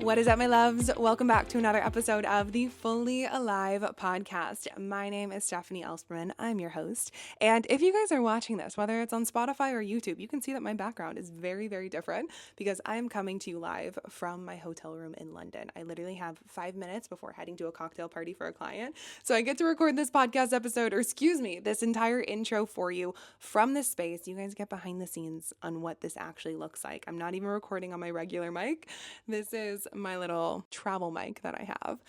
What is up, my loves? Welcome back to another episode of the Fully Alive podcast. My name is Stephanie Elsperman. I'm your host. And if you guys are watching this, whether it's on Spotify or YouTube, you can see that my background is very, very different because I am coming to you live from my hotel room in London. I literally have 5 minutes before heading to a cocktail party for a client. So I get to record this podcast episode, or excuse me, this entire intro for you from this space. You guys get behind the scenes on what this actually looks like. I'm not even recording on my regular mic. This is my little travel mic that I have.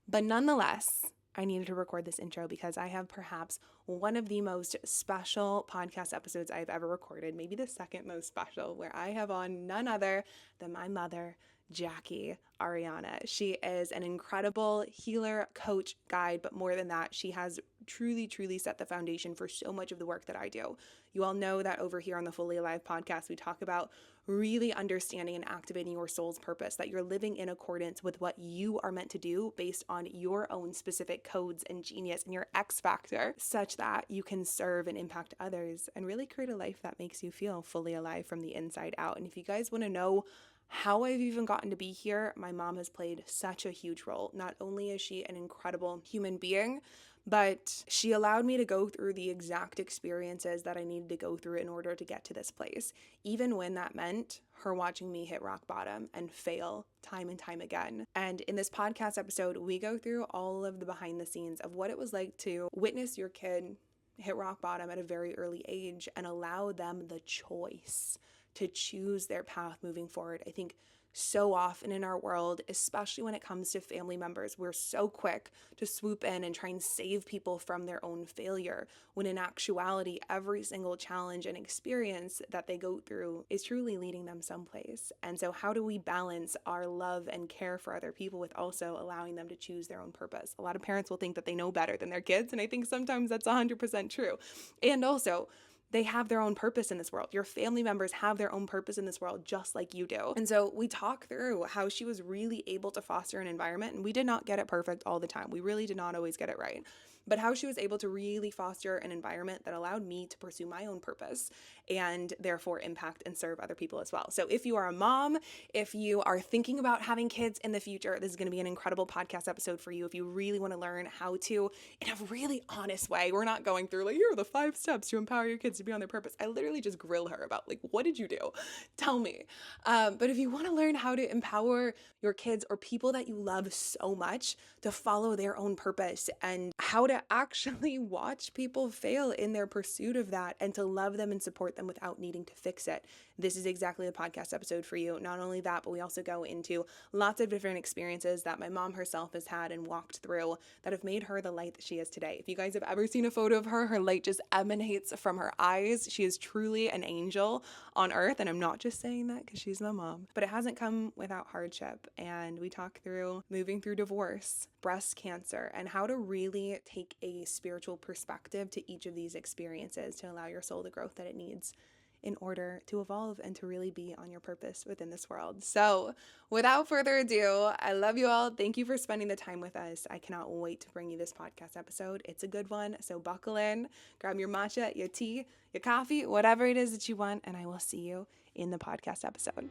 But nonetheless, I needed to record this intro because I have perhaps one of the most special podcast episodes I've ever recorded, maybe the second most special, where I have on none other than my mother, Jacqui, Ariana. She is an incredible healer, coach, guide, but more than that, she has truly, truly set the foundation for so much of the work that I do. You all know that over here on the Fully Alive podcast, we talk about really understanding and activating your soul's purpose, that you're living in accordance with what you are meant to do based on your own specific codes and genius and your X factor, such that you can serve and impact others and really create a life that makes you feel fully alive from the inside out. And if you guys want to know how I've even gotten to be here, my mom has played such a huge role. Not only is she an incredible human being, but she allowed me to go through the exact experiences that I needed to go through in order to get to this place, even when that meant her watching me hit rock bottom and fail time and time again. And in this podcast episode, we go through all of the behind the scenes of what it was like to witness your kid hit rock bottom at a very early age and allow them the choice to choose their path moving forward. I think so often in our world, especially when it comes to family members, we're so quick to swoop in and try and save people from their own failure, when in actuality, every single challenge and experience that they go through is truly leading them someplace. And so how do we balance our love and care for other people with also allowing them to choose their own purpose? A lot of parents will think that they know better than their kids, and I think sometimes that's 100% true. And also, they have their own purpose in this world. Your family members have their own purpose in this world, just like you do. And so we talk through how she was really able to foster an environment, and we did not get it perfect all the time. We really did not always get it right. But how she was able to really foster an environment that allowed me to pursue my own purpose and therefore impact and serve other people as well. So if you are a mom, if you are thinking about having kids in the future, this is going to be an incredible podcast episode for you. If you really want to learn how to, in a really honest way, we're not going through like, here are the 5 steps to empower your kids to be on their purpose. I literally just grill her about like, what did you do? Tell me. But if you want to learn how to empower your kids or people that you love so much to follow their own purpose, and how to actually watch people fail in their pursuit of that and to love them and support them without needing to fix it, this is exactly the podcast episode for you. Not only that, but we also go into lots of different experiences that my mom herself has had and walked through that have made her the light that she is today. If you guys have ever seen a photo of her, her light just emanates from her eyes. She is truly an angel on earth. And I'm not just saying that because she's my mom, but it hasn't come without hardship. And we talk through moving through divorce, breast cancer, and how to really take a spiritual perspective to each of these experiences to allow your soul the growth that it needs in order to evolve and to really be on your purpose within this world. So without further ado, I love you all. Thank you for spending the time with us. I cannot wait to bring you this podcast episode. It's a good one. So buckle in, grab your matcha, your tea, your coffee, whatever it is that you want, and I will see you in the podcast episode.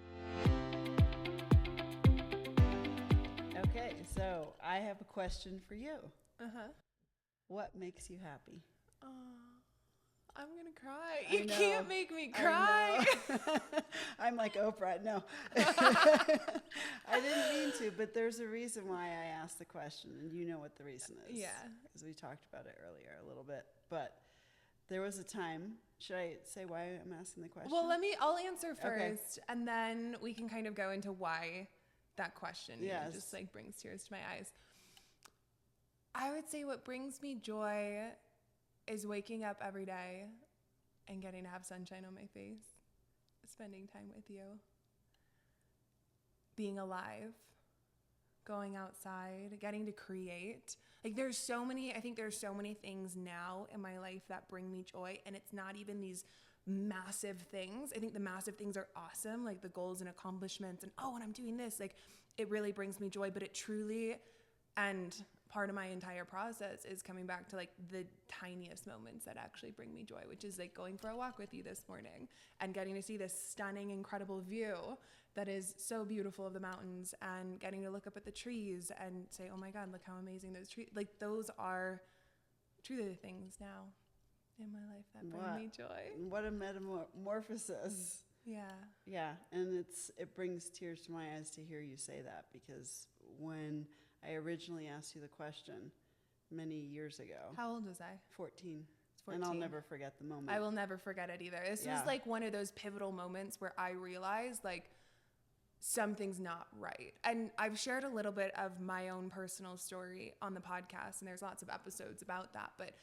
Okay, so I have a question for you. What makes you happy? I'm gonna cry. You can't make me cry. I'm like Oprah. No, I didn't mean to, but there's a reason why I asked the question, and you know what the reason is. Yeah. Because we talked about it earlier a little bit. But there was a time. Should I say why I'm asking the question? Well, I'll answer first, and then we can kind of go into why that question just like brings tears to my eyes. I would say what brings me joy is waking up every day and getting to have sunshine on my face, spending time with you, being alive, going outside, getting to create. Like I think there's so many things now in my life that bring me joy, and it's not even these massive things. I think the massive things are awesome, like the goals and accomplishments and, and I'm doing this. Like it really brings me joy, but it truly And part of my entire process is coming back to like the tiniest moments that actually bring me joy, which is like going for a walk with you this morning and getting to see this stunning, incredible view that is so beautiful of the mountains, and getting to look up at the trees and say, oh my God, look how amazing those trees, like those are truly the things now in my life that bring me joy. What a metamorphosis. Yeah. Yeah, and it brings tears to my eyes to hear you say that, because when I originally asked you the question many years ago. How old was I? 14. 14. And I'll never forget the moment. I will never forget it either. This was like one of those pivotal moments where I realized like something's not right. And I've shared a little bit of my own personal story on the podcast, and there's lots of episodes about that. But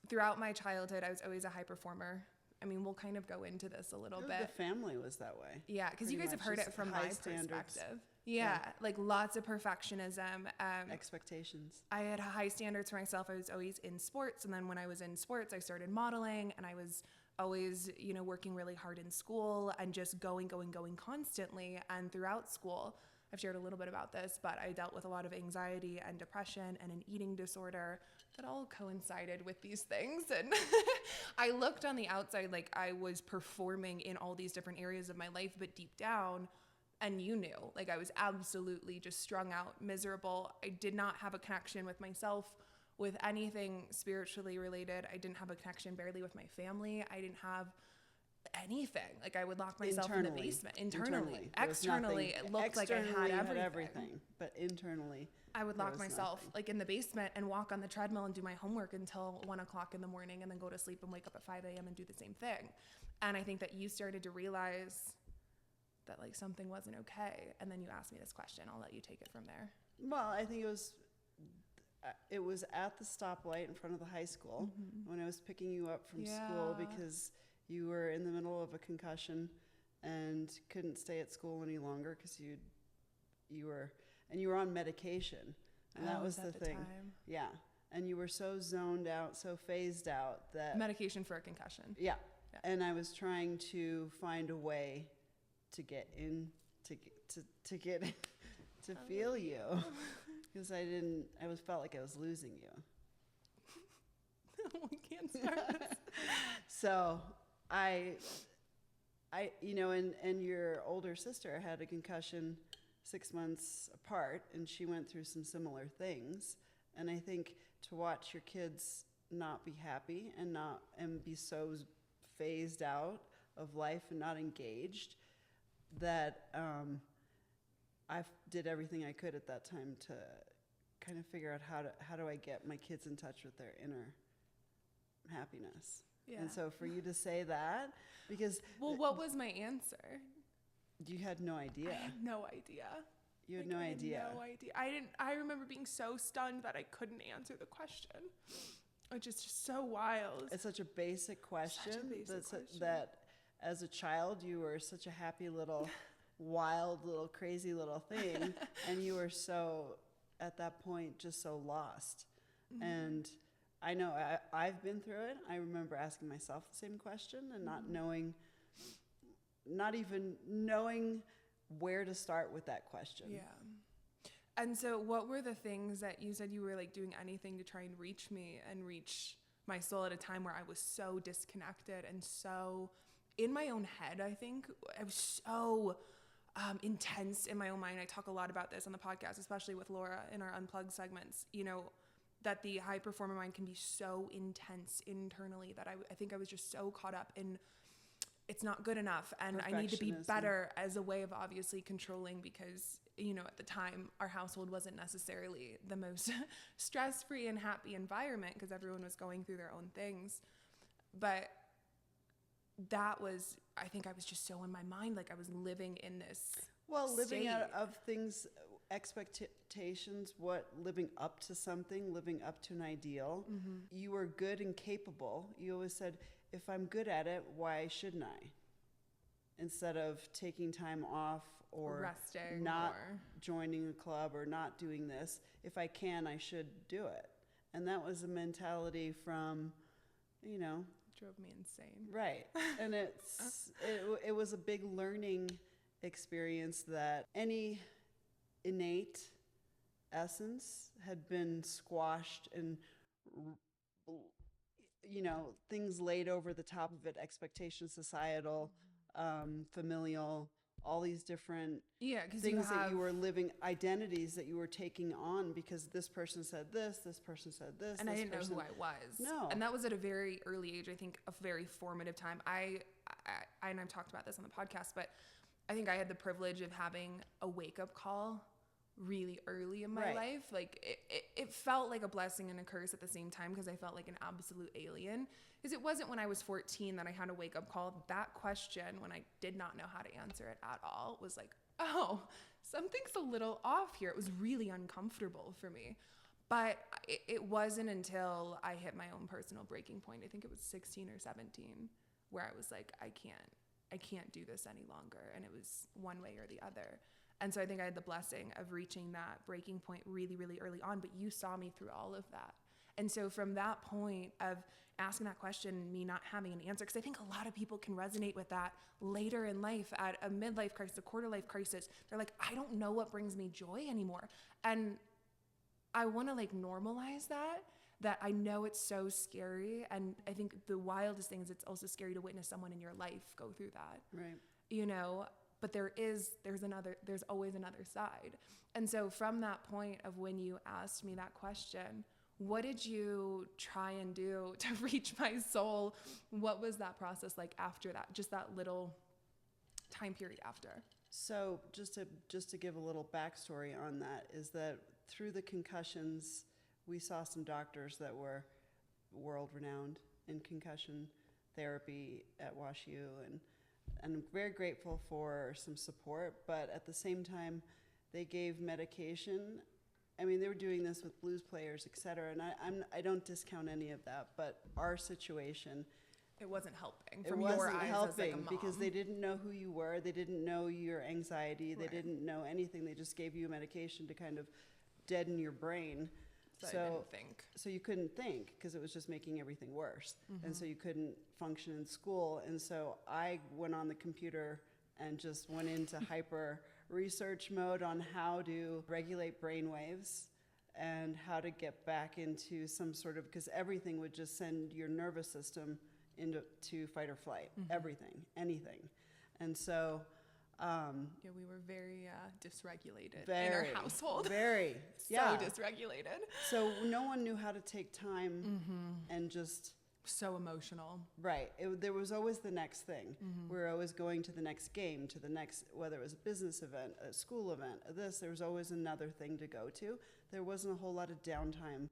throughout my childhood, I was always a high performer. I mean, we'll kind of go into this a little bit. The family was that way. Yeah, because you guys have heard it from my perspective. Yeah, like lots of perfectionism. Expectations. I had high standards for myself. I was always in sports. And then when I was in sports, I started modeling, and I was always, working really hard in school and just going constantly. And throughout school, I've shared a little bit about this, but I dealt with a lot of anxiety and depression and an eating disorder that all coincided with these things. And I looked on the outside like I was performing in all these different areas of my life, but deep down, and you knew, like I was absolutely just strung out, miserable. I did not have a connection with myself, with anything spiritually related. I didn't have a connection barely with my family. I didn't have anything. Like I would lock myself in the basement. Internally. Externally, it looked like I had everything. But internally, I would lock myself like in the basement and walk on the treadmill and do my homework until 1 o'clock in the morning, and then go to sleep and wake up at 5 a.m. and do the same thing. And I think that you started to realize that like something wasn't okay. And then you asked me this question. I'll let you take it from there. Well, I think it was at the stoplight in front of the high school when I was picking you up from school because you were in the middle of a concussion and couldn't stay at school any longer because you were on medication, and that was the thing. Time. Yeah, and you were so zoned out, so phased out that medication for a concussion. Yeah, and I was trying to find a way to get in to get to feel you because I felt like I was losing you. We can't start this. So I and your older sister had a concussion 6 months apart, and she went through some similar things. And I think to watch your kids not be happy and be so phased out of life and not engaged, that I did everything I could at that time to kind of figure out how do I get my kids in touch with their inner happiness. Yeah. And so for you to say that, because what was my answer? You had no idea. I had no idea. You had no idea. No idea. I remember being so stunned that I couldn't answer the question, which is just so wild. It's such a basic question. That as a child you were such a happy little, wild little, crazy little thing, and you were so at that point just so lost. Mm-hmm. And I know I've been through it. I remember asking myself the same question and not even knowing where to start with that question. Yeah. And so what were the things that you said you were like doing anything to try and reach me and reach my soul at a time where I was so disconnected and so in my own head? I think I was so intense in my own mind. I talk a lot about this on the podcast, especially with Laura in our Unplugged segments, that the high performer mind can be so intense internally that I think I was just so caught up in it's not good enough and I need to be better as a way of obviously controlling, because at the time our household wasn't necessarily the most stress-free and happy environment because everyone was going through their own things. But that was, I think I was just so in my mind, like I was living in this living out of things, expectations, living up to something, living up to an ideal. Mm-hmm. You were good and capable. You always said, if I'm good at it, why shouldn't I? Instead of taking time off or resting, not joining a club or not doing this, if I can, I should do it. And that was a mentality from, drove me insane. Right. And it was a big learning experience that any innate essence had been squashed and, things laid over the top of it, expectations, societal, familial, all these different because things that you were living, identities that you were taking on because this person said this person said this. And this I didn't person, know who I was. No. And that was at a very early age, I think a very formative time. I and I've talked about this on the podcast, but I think I had the privilege of having a wake-up call really early in my life. Like it felt like a blessing and a curse at the same time because I felt like an absolute alien. Because it wasn't when I was 14 that I had a wake-up call. That question, when I did not know how to answer it at all, was like, oh, something's a little off here. It was really uncomfortable for me. But it wasn't until I hit my own personal breaking point, I think it was 16 or 17, where I was like, I can't do this any longer. And it was one way or the other. And so I think I had the blessing of reaching that breaking point really, really early on, but you saw me through all of that. And so from that point of asking that question, me not having an answer, because I think a lot of people can resonate with that later in life at a midlife crisis, a quarter life crisis. They're like, I don't know what brings me joy anymore. And I want to normalize that I know it's so scary. And I think the wildest thing is it's also scary to witness someone in your life go through that. Right. But there's always another side. And so from that point of when you asked me that question, what did you try and do to reach my soul? What was that process like after that? Just that little time period after. So just to give a little backstory on that is that through the concussions, we saw some doctors that were world renowned in concussion therapy at WashU, and I'm very grateful for some support, but at the same time, they gave medication. I mean, they were doing this with blues players, et cetera, and I don't discount any of that, but our situation, it wasn't helping. It wasn't helping because they didn't know who you were. They didn't know your anxiety. They didn't know anything. They just gave you a medication to kind of deaden your brain. So I didn't think. So you couldn't think because it was just making everything worse. And so you couldn't function in school. And so I went on the computer and just went into hyper research mode on how to regulate brain waves and how to get back into some sort of, because everything would just send your nervous system into fight or flight, everything, anything. And so we were very dysregulated in our household. Very, so dysregulated. So no one knew how to take time and just... So emotional. Right. There was always the next thing. We were always going to the next game, to the next, whether it was a business event, a school event, there was always another thing to go to. There wasn't a whole lot of downtime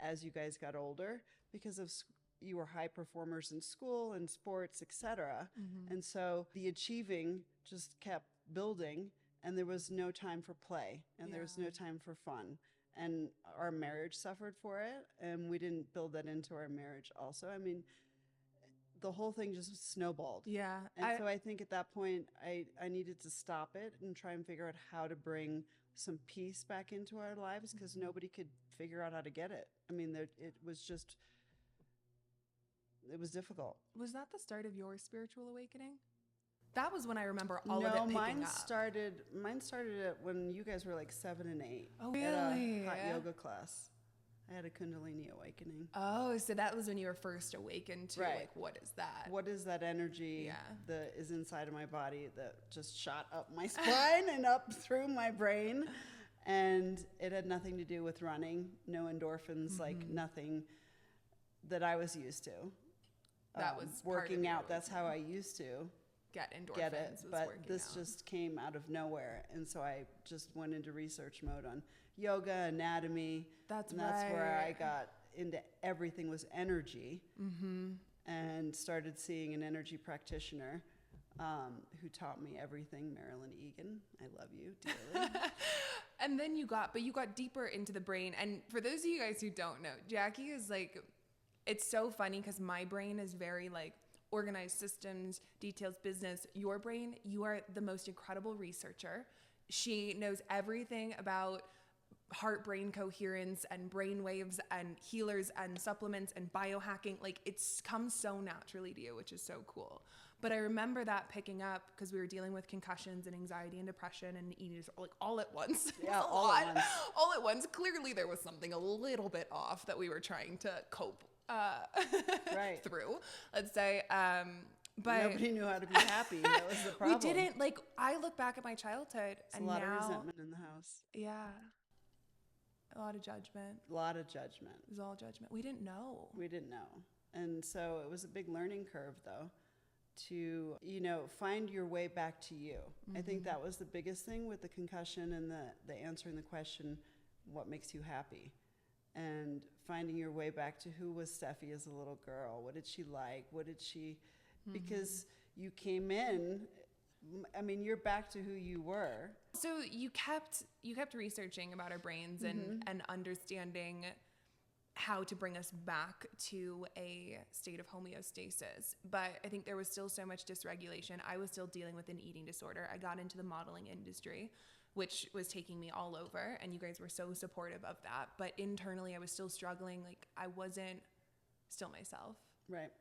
as you guys got older because of you were high performers in school and sports, etc. And so the achieving just kept building, and there was no time for play, and there was no time for fun. And our marriage suffered for it, and we didn't build that into our marriage also. I mean, the whole thing just snowballed. Yeah. And so I think at that point, I needed to stop it and try and figure out how to bring some peace back into our lives because nobody could figure out how to get it. I mean, it was difficult. Was that the start of your spiritual awakening? That was when I remember all of it picking mine up. started at when you guys were like 7 and 8. Oh, really? At a hot yoga class. I had a Kundalini awakening. Oh, so that was when you were first awakened to what is that? What is that energy that is inside of my body that just shot up my spine and up through my brain? And it had nothing to do with running, no endorphins, like nothing that I was used to. That was working out. That's how I used to get endorphins. Get it, but this just came out of nowhere, and so I just went into research mode on yoga, anatomy. That's where I got into everything was energy, and started seeing an energy practitioner who taught me everything. Marilyn Egan, I love you dearly. And then you got deeper into the brain. And for those of you guys who don't know, Jacqui is like, it's so funny because my brain is very like organized systems, details, business. Your brain, you are the most incredible researcher. She knows everything about heart-brain coherence and brain waves and healers and supplements and biohacking. Like it's comes so naturally to you, which is so cool. But I remember that picking up because we were dealing with concussions and anxiety and depression and eating disorder, like all at once. Yeah, all all at once. Clearly there was something a little bit off that we were trying to cope Right. through, let's say. But nobody knew how to be happy. That was the problem. we didn't, like, I look back at my childhood It's and a lot now, of resentment in the house. yeah, a lot of judgment. A lot of judgment. It was all judgment. We didn't know. We didn't know. And so it was a big learning curve, though, to, you know, find your way back to you. I think that was the biggest thing with the concussion and the answering the question, what makes you happy? And finding your way back to who was Steffi as a little girl. What did she like? What did she... Because you came in, I mean, you're back to who you were. So you kept researching about our brains and understanding how to bring us back to a state of homeostasis. But I think there was still so much dysregulation. I was still dealing with an eating disorder. I got into the modeling industry, which was taking me all over, and you guys were so supportive of that. But internally, I was still struggling. Like, I wasn't still myself. Right.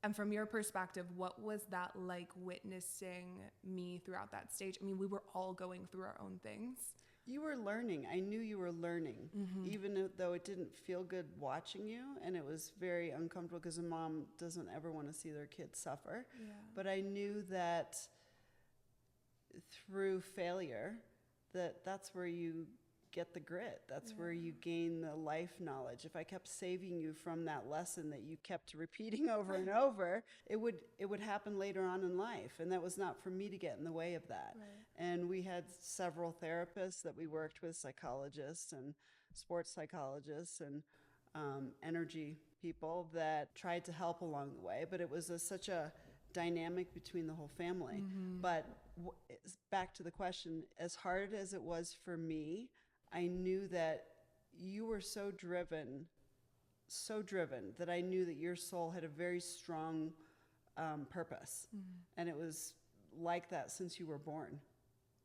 And from your perspective, what was that like, witnessing me throughout that stage? I mean, we were all going through our own things. You were learning. I knew you were learning, even though it didn't feel good watching you, and it was very uncomfortable because a mom doesn't ever want to see their kids suffer. Yeah. But I knew that through failure, that's where you get the grit. That's where you gain the life knowledge. If I kept saving you from that lesson that you kept repeating over and over, it would happen later on in life. And that was not for me to get in the way of that. Right. And we had several therapists that we worked with, psychologists and sports psychologists and energy people that tried to help along the way. But it was such a dynamic between the whole family. But back to the question, as hard as it was for me, I knew that you were so driven that I knew that your soul had a very strong purpose. And it was like that since you were born.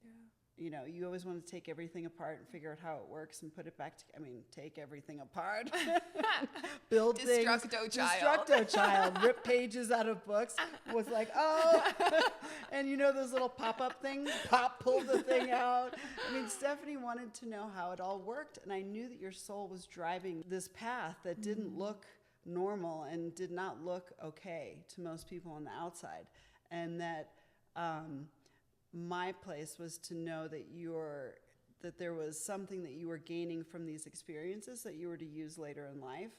Yeah. You know, you always want to take everything apart and figure out how it works and put it back to, take everything apart. Build things. Destructo child. Rip pages out of books. Was like, oh. And you know those little pop-up things? Pull the thing out. I mean, Stephanie wanted to know how it all worked. And I knew that your soul was driving this path that didn't look normal and did not look okay to most people on the outside. And that my place was to know that there was something that you were gaining from these experiences that you were to use later in life,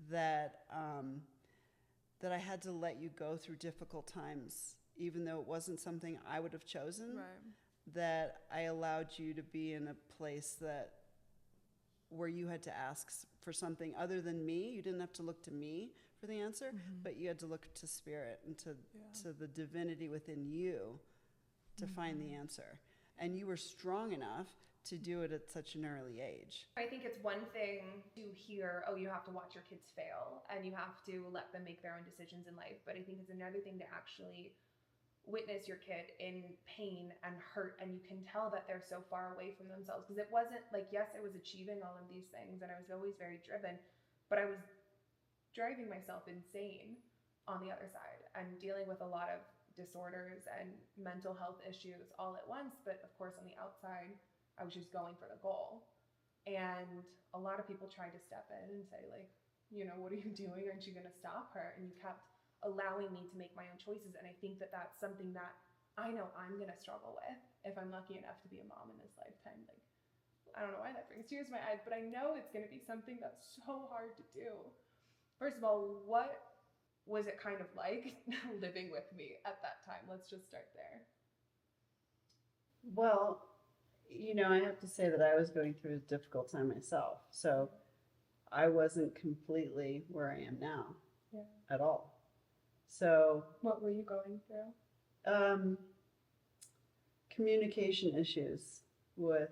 that I had to let you go through difficult times, even though it wasn't something I would have chosen, that I allowed you to be in a place where you had to ask for something other than me. You didn't have to look to me for the answer, but you had to look to spirit and to the divinity within you to find the answer. And you were strong enough to do it at such an early age. I think it's one thing to hear, oh, you have to watch your kids fail and you have to let them make their own decisions in life. But I think it's another thing to actually witness your kid in pain and hurt, and you can tell that they're so far away from themselves. Because it wasn't like, yes, I was achieving all of these things and I was always very driven, but I was driving myself insane on the other side and dealing with a lot of disorders and mental health issues all at once. But of course, on the outside, I was just going for the goal. And a lot of people tried to step in and say, like, you know, what are you doing? Aren't you going to stop her? And you kept allowing me to make my own choices. And I think that that's something that I know I'm going to struggle with if I'm lucky enough to be a mom in this lifetime. Like, I don't know why that brings tears to my eyes, but I know it's going to be something that's so hard to do. First of all, what was it kind of like living with me at that time? Let's just start there. Well, you know, I have to say that I was going through a difficult time myself. So I wasn't completely where I am now at all. So what were you going through? Communication issues with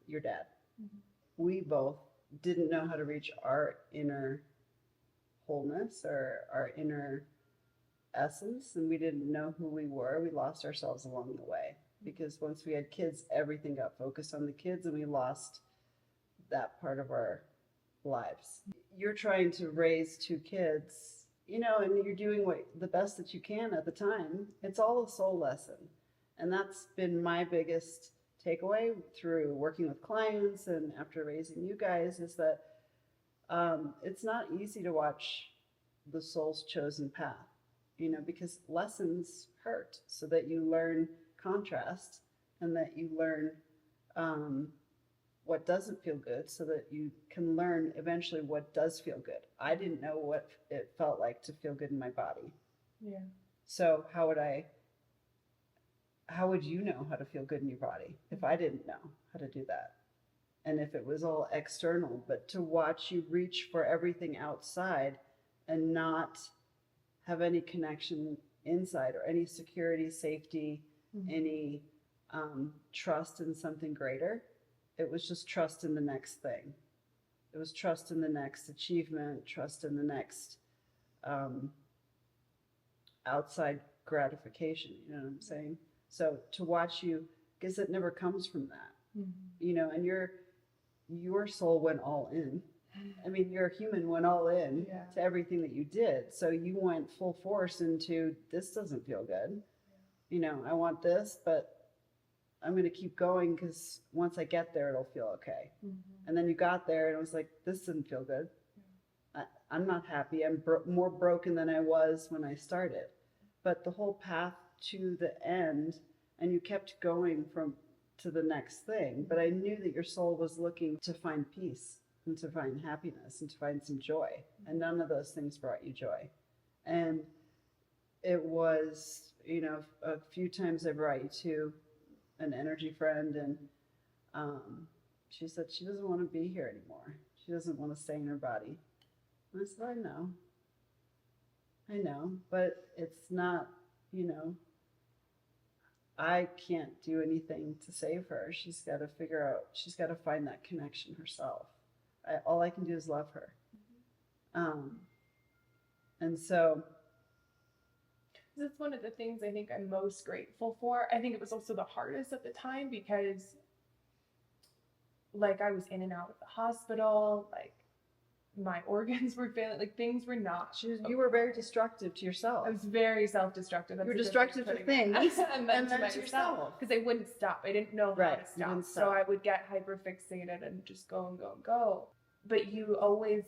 your dad. We both didn't know how to reach our inner wholeness or our inner essence, and we didn't know who we were. We lost ourselves along the way, because once we had kids, everything got focused on the kids and we lost that part of our lives. You're trying to raise two kids, you know, and you're doing the best that you can at the time. It's all a soul lesson. And that's been my biggest takeaway through working with clients and after raising you guys is that it's not easy to watch the soul's chosen path, because lessons hurt, so that you learn contrast and that you learn what doesn't feel good, so that you can learn eventually what does feel good. I didn't know what it felt like to feel good in my body. Yeah. So how would you know how to feel good in your body if I didn't know how to do that? And if it was all external, but to watch you reach for everything outside and not have any connection inside, or any security, safety, any trust in something greater. It was just trust in the next thing. It was trust in the next achievement, trust in the next outside gratification. You know what I'm saying? So to watch you, because it never comes from that, and your soul went all in. I mean, your human went all in to everything that you did. So you went full force into, this doesn't feel good. I want this, but I'm going to keep going, because once I get there, it'll feel okay. And then you got there and it was like, this didn't feel good. I'm not happy. I'm more broken than I was when I started. But the whole path to the end, and you kept going to the next thing. But I knew that your soul was looking to find peace and to find happiness and to find some joy. And none of those things brought you joy. And it was, a few times I brought you to an energy friend, and she said she doesn't want to be here anymore. She doesn't want to stay in her body. And I said, I know, but it's not, I can't do anything to save her. She's got to find that connection herself. All I can do is love her. And so that's one of the things I think I'm most grateful for. I think it was also the hardest at the time, because I was in and out of the hospital, my organs were failing, things were not. You were very destructive to yourself. I was very self-destructive. You were destructive to things and then to yourself, because I wouldn't stop. I didn't know how to stop. So I would get hyperfixated and just go and go and go. But you always,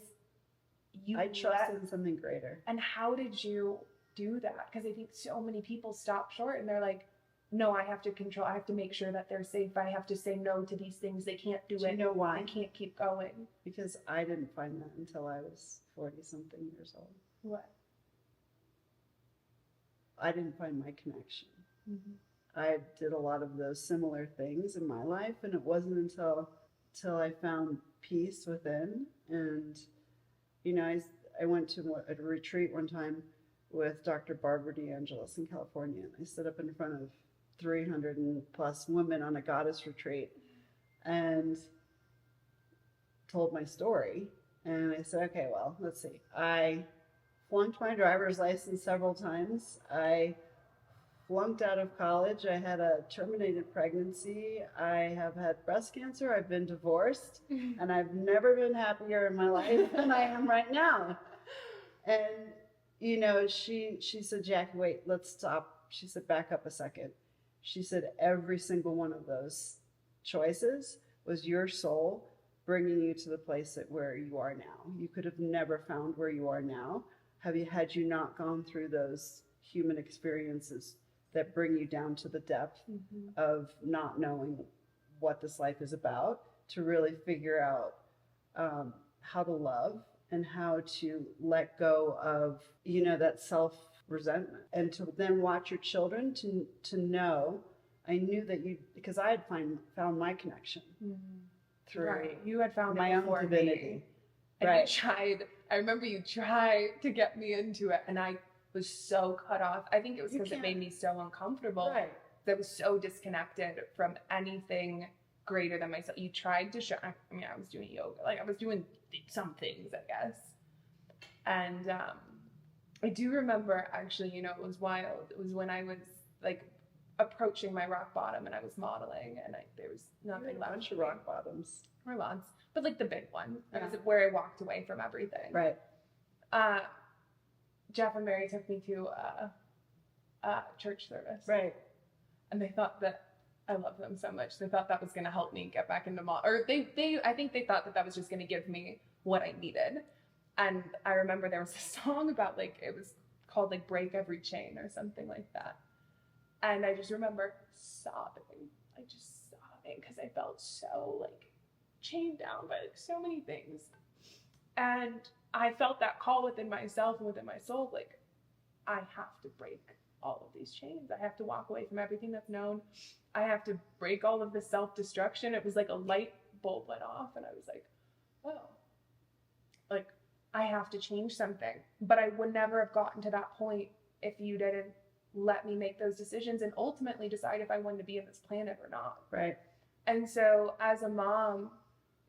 I trusted in something greater. And how did you do that? Because I think so many people stop short and they're like, no, I have to control. I have to make sure that they're safe. I have to say no to these things. They can't do it. Do you know why? I can't keep going. Because I didn't find that until I was 40-something years old. What? I didn't find my connection. I did a lot of those similar things in my life, and it wasn't until I found peace within. And, I went to a retreat one time with Dr. Barbara DeAngelis in California, and I stood up in front of 300 and plus women on a goddess retreat and told my story. And I said, okay, well, let's see. I flunked my driver's license several times. I flunked out of college. I had a terminated pregnancy. I have had breast cancer. I've been divorced. And I've never been happier in my life than I am right now. And, she said, Jacqui, wait, let's stop. She said, back up a second. She said, every single one of those choices was your soul bringing you to the place where you are now. You could have never found where you are now had you not gone through those human experiences that bring you down to the depth of not knowing what this life is about, to really figure out how to love and how to let go of, that self-resentment, and to then watch your children to know. I knew that because I had found my connection through You had found my own divinity. And you tried. I remember you tried to get me into it, and I was so cut off. I think it was because it made me so uncomfortable. Right. I was so disconnected from anything greater than myself. You tried to show. I was doing yoga. I was doing some things, I guess. And I do remember, actually, it was wild. It was when I was approaching my rock bottom, and I was modeling, and there was nothing left. A bunch of rock bottoms. Or lots, but the big one. That was where I walked away from everything. Right. Jeff and Mary took me to a church service. Right. And they thought that I love them so much. They thought that was going to help me get back into or I think they thought that was just going to give me what I needed. And I remember there was a song about like, it was called like Break Every Chain or something like that. And I just remember sobbing, because I felt so like chained down by like so many things. And I felt that call within myself and within my soul, like, I have to break all of these chains. I have to walk away from everything that's known. I have to break all of the self-destruction. It was like a light bulb went off and I was like, oh, like I have to change something. But I would never have gotten to that point if you didn't let me make those decisions and ultimately decide if I wanted to be in this planet or not. Right. And so as a mom,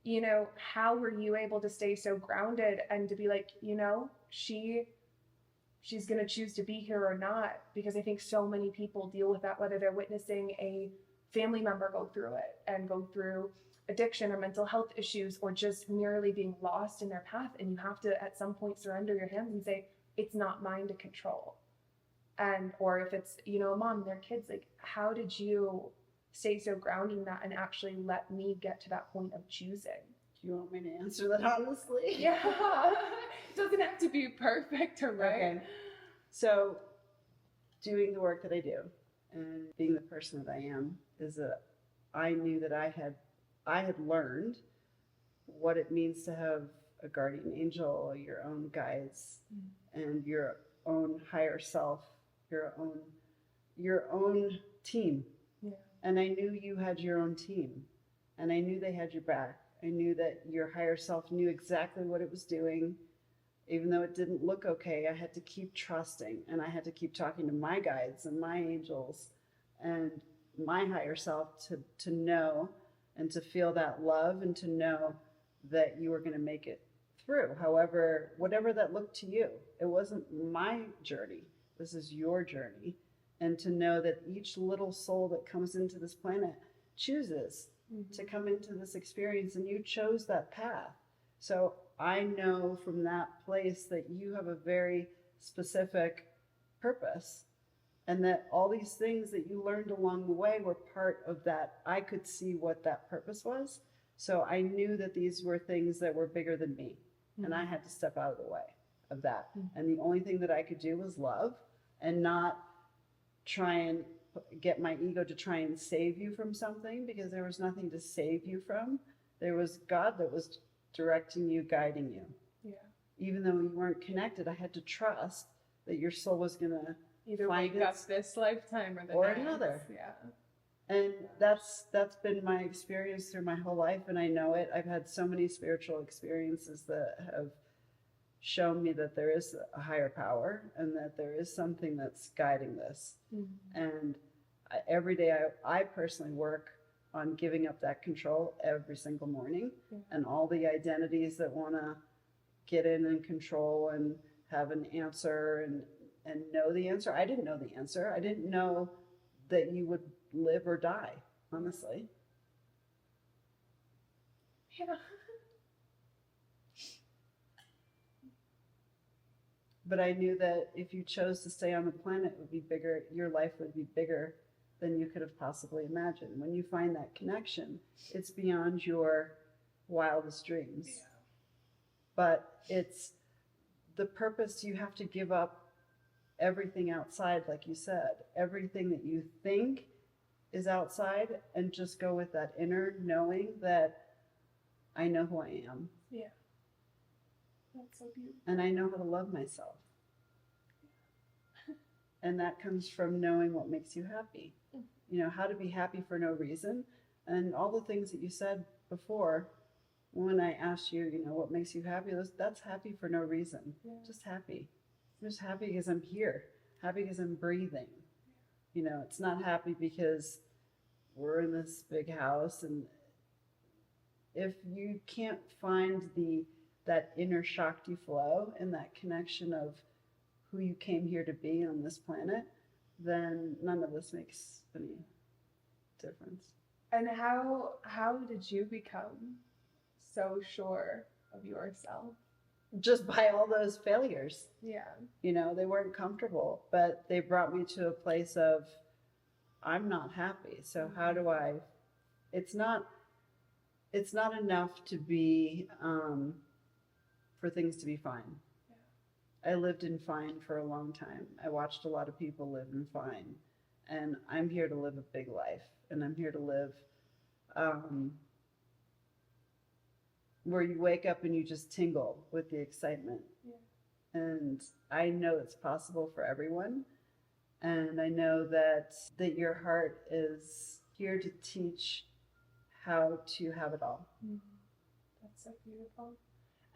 you know, how were you able to stay so grounded and to be like, you know, she's going to choose to be here or not? Because I think so many people deal with that, whether they're witnessing a family member go through it and go through addiction or mental health issues, or just merely being lost in their path. And you have to, at some point, surrender your hands and say, it's not mine to control. And, or if it's, you know, a mom and their kids, like, how did you stay so grounded in that and actually let me get to that point of choosing? Do you want me to answer that honestly? Yeah. It doesn't have to be perfect or right. Okay. So doing the work that I do and being the person that I am is that I knew that I had learned what it means to have a guardian angel, your own guides, and your own higher self, your own team. Yeah. And I knew you had your own team, and I knew they had your back. I knew that your higher self knew exactly what it was doing. Even though it didn't look okay, I had to keep trusting, and I had to keep talking to my guides and my angels and my higher self to know and to feel that love and to know that you were going to make it through. However, whatever that looked to you, it wasn't my journey. This is your journey. And to know that each little soul that comes into this planet chooses to come into this experience, and you chose that path. So I know from that place that you have a very specific purpose, and that all these things that you learned along the way were part of that. I could see what that purpose was. So I knew that these were things that were bigger than me, and I had to step out of the way of that. And the only thing that I could do was love, and not try and get my ego to try and save you from something, because there was nothing to save you from. There was God that was directing you, guiding you. Yeah. Even though you weren't connected, I had to trust that your soul was going to either find wake up this lifetime or the or next. another. Yeah. And that's been my experience through my whole life, and I know it. I've had so many spiritual experiences that have shown me that there is a higher power and that there is something that's guiding this. And every day I personally work on giving up that control every single morning, and all the identities that want to get in and control and have an answer and know the answer. I didn't know the answer. I didn't know that you would live or die, honestly. Yeah. But I knew that if you chose to stay on the planet, it would be bigger. Your life would be bigger than you could have possibly imagined. When you find that connection, it's beyond your wildest dreams. Yeah. But it's the purpose. You have to give up everything outside, like you said, everything that you think is outside, and just go with that inner knowing that I know who I am. Yeah. That's so beautiful. And I know how to love myself. And that comes from knowing what makes you happy. You know, how to be happy for no reason. And all the things that you said before, when I asked you, you know, what makes you happy, that's happy for no reason. Yeah. Just happy. I'm just happy because I'm here. Happy because I'm breathing. You know, it's not happy because we're in this big house. And if you can't find that inner Shakti flow and that connection of who you came here to be on this planet, then none of this makes any difference. And how did you become so sure of yourself? Just by all those failures. Yeah. You know, they weren't comfortable, but they brought me to a place of, I'm not happy. So how do I, it's not enough to be, for things to be fine. I lived in fine for a long time. I watched a lot of people live in fine, and I'm here to live a big life, and I'm here to live, where you wake up and you just tingle with the excitement. Yeah. And I know it's possible for everyone. And I know that your heart is here to teach how to have it all. Mm-hmm. That's so beautiful.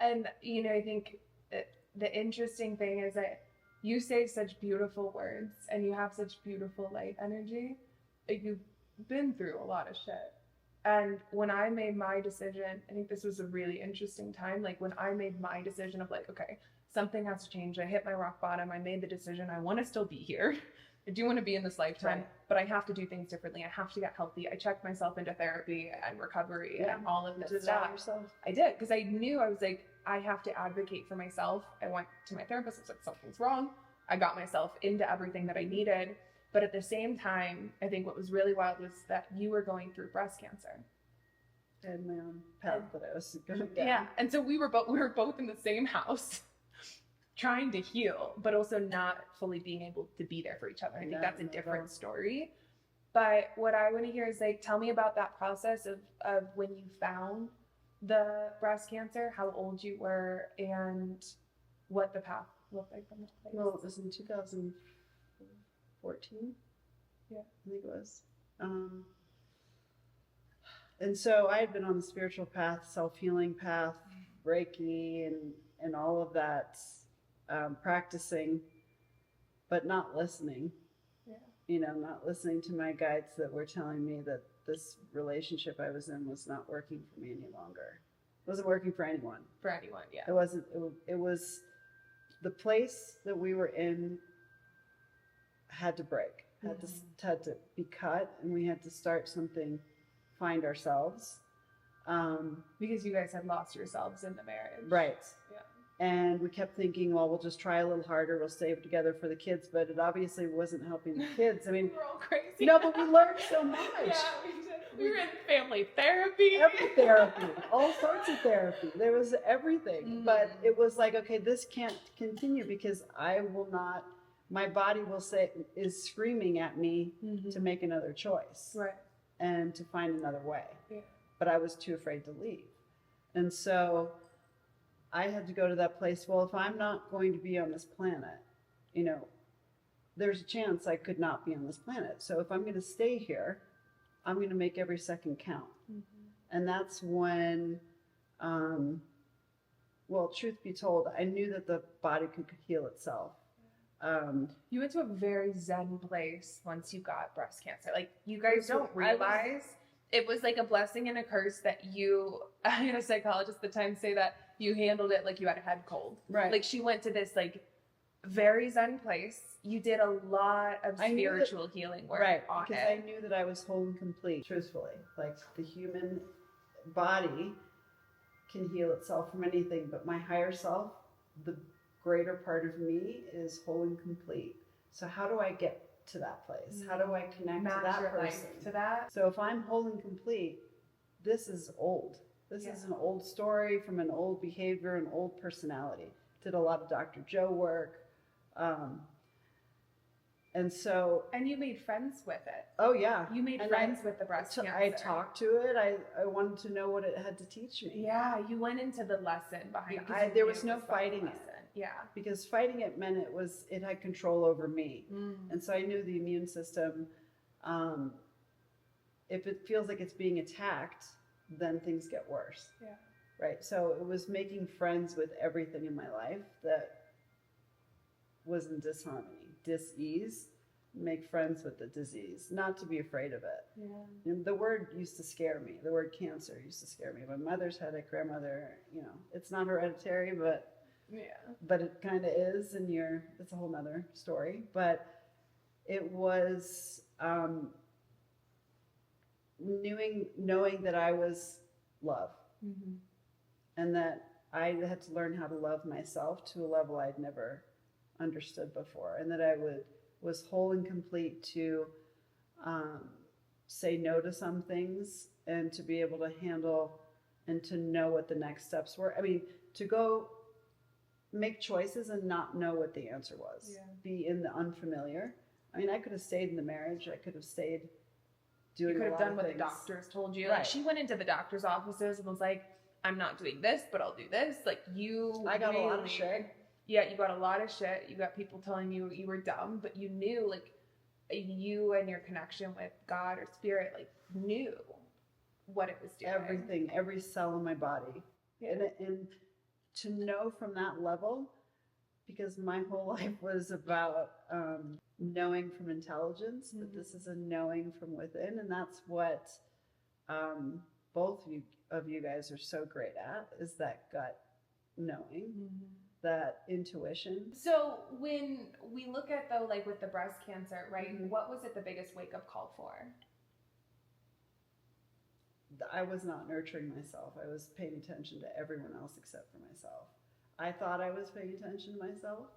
And, you know, I think the interesting thing is that you say such beautiful words and you have such beautiful light energy. Like, you've been through a lot of shit. And when I made my decision, I think this was a really interesting time. Like, when I made my decision of like, okay, something has to change. I hit my rock bottom. I made the decision. I want to still be here. I do want to be in this lifetime, right, but I have to do things differently. I have to get healthy. I checked myself into therapy and recovery and all of this stuff. I did, because I knew, I was like, I have to advocate for myself. I went to my therapist. I was like, something's wrong. I got myself into everything that I needed. But at the same time, I think what was really wild was that you were going through breast cancer. I had my own path that I was going down. Yeah, and so we were both in the same house, trying to heal, but also not fully being able to be there for each other. I think that's a different story. But what I want to hear is, like, tell me about that process of when you found the breast cancer, how old you were, and what the path looked like from that place. Well, it was in 2014. Yeah, I think it was. And so I had been on the spiritual path, self-healing path, Reiki, and all of that, practicing, but not listening. Yeah. You know, not listening to my guides that were telling me that this relationship I was in was not working for me any longer. It wasn't working for anyone. For anyone, yeah. It wasn't. It was the place that we were in had to break, had to be cut, and we had to start something, find ourselves. Because you guys had lost yourselves in the marriage. Right. Yeah. And we kept thinking, well, we'll just try a little harder. We'll stay together for the kids. But it obviously wasn't helping the kids. I mean, we were all crazy. No, but we learned so much. Yeah, we did. We were in family therapy. Every therapy, all sorts of therapy. There was everything. Mm-hmm. But it was like, okay, this can't continue because I will not, my body will say, is screaming at me to make another choice. Right. And to find another way. Yeah. But I was too afraid to leave. And so I had to go to that place. Well, if I'm not going to be on this planet, you know, there's a chance I could not be on this planet. So if I'm going to stay here, I'm going to make every second count. Mm-hmm. And that's when, well, truth be told, I knew that the body could heal itself. You went to a very zen place once you got breast cancer. Like, you guys don't realize it was like a blessing and a curse that I had a psychologist at the time say that you handled it like you had a head cold. Right. Like, she went to this like very zen place. You did a lot of spiritual healing work. Right. Because I knew that I was whole and complete, truthfully. Like, the human body can heal itself from anything, but my higher self, the greater part of me, is whole and complete. So how do I get to that place? How do I connect to that person? To that? So if I'm whole and complete, this is old. This is an old story from an old behavior, an old personality. Did a lot of Dr. Joe work. And you made friends with it. Oh yeah. You made friends with the breast cancer. I talked to it. I wanted to know what it had to teach me. Yeah, you went into the lesson behind it. There was no fighting it. Yeah. Because fighting it meant it had control over me. And so I knew the immune system, if it feels like it's being attacked, then things get worse. Yeah. Right. So it was making friends with everything in my life that was in disharmony, dis-ease. Make friends with the disease, not to be afraid of it. Yeah. And the word used to scare me. The word cancer used to scare me. My mother's had it, grandmother, you know, it's not hereditary, but it kind of is, and it's a whole nother story. But it was knowing that I was love, and that I had to learn how to love myself to a level I'd never understood before, and that I was whole and complete to say no to some things and to be able to handle and to know what the next steps were. I mean, to go make choices and not know what the answer was, be in the unfamiliar. I mean, I could have stayed in the marriage. I could have stayed doing. You could a have lot done of what things. the doctors told you. Right. Like she went into the doctor's offices and was like, "I'm not doing this, but I'll do this." Like you, I got a lot of shit. Yeah, you got a lot of shit. You got people telling you you were dumb, but you knew, like, you and your connection with God or spirit, like, knew what it was doing. Everything, every cell in my body, and to know from that level, because my whole life was about knowing from intelligence, but this is a knowing from within, and that's what both of you guys are so great at, is that gut knowing, that intuition. So when we look at, though, like with the breast cancer, right, what was it the biggest wake-up call for? I was not nurturing myself. I was paying attention to everyone else except for myself. I thought I was paying attention to myself,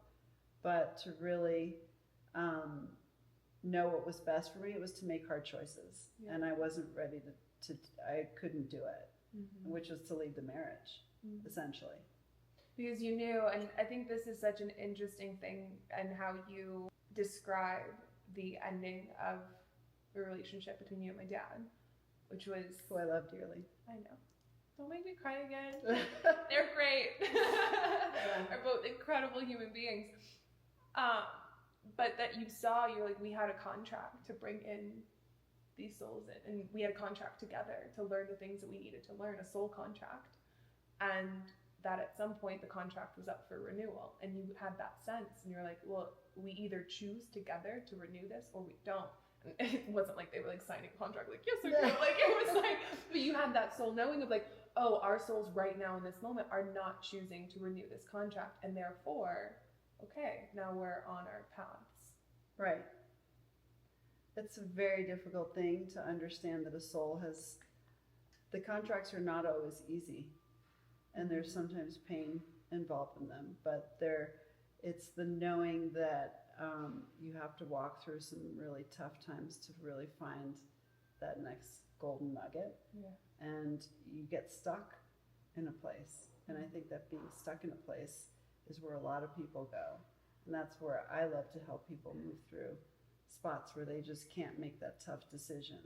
but to really know what was best for me, it was to make hard choices. And I wasn't ready to I couldn't do it, which was to leave the marriage, essentially. Because you knew, and I think this is such an interesting thing, and how you describe the ending of the relationship between you and my dad, which was... Who I love dearly. I know. Don't make me cry again. They're great. They're both incredible human beings. But that you saw, you're like, we had a contract to bring in these souls in, and we had a contract together to learn the things that we needed to learn, a soul contract. And that at some point the contract was up for renewal, and you had that sense, and you're like, well, we either choose together to renew this or we don't. And it wasn't like they were like signing a contract like, yes or no. Like it was like, but you had that soul knowing of like, oh, our souls right now in this moment are not choosing to renew this contract, and therefore, okay, now we're on our paths. Right. It's a very difficult thing to understand, that a soul has, the contracts are not always easy, and there's sometimes pain involved in them, but it's the knowing that you have to walk through some really tough times to really find that next golden nugget. And you get stuck in a place, and I think that being stuck in a place is where a lot of people go, and that's where I love to help people move through spots where they just can't make that tough decision,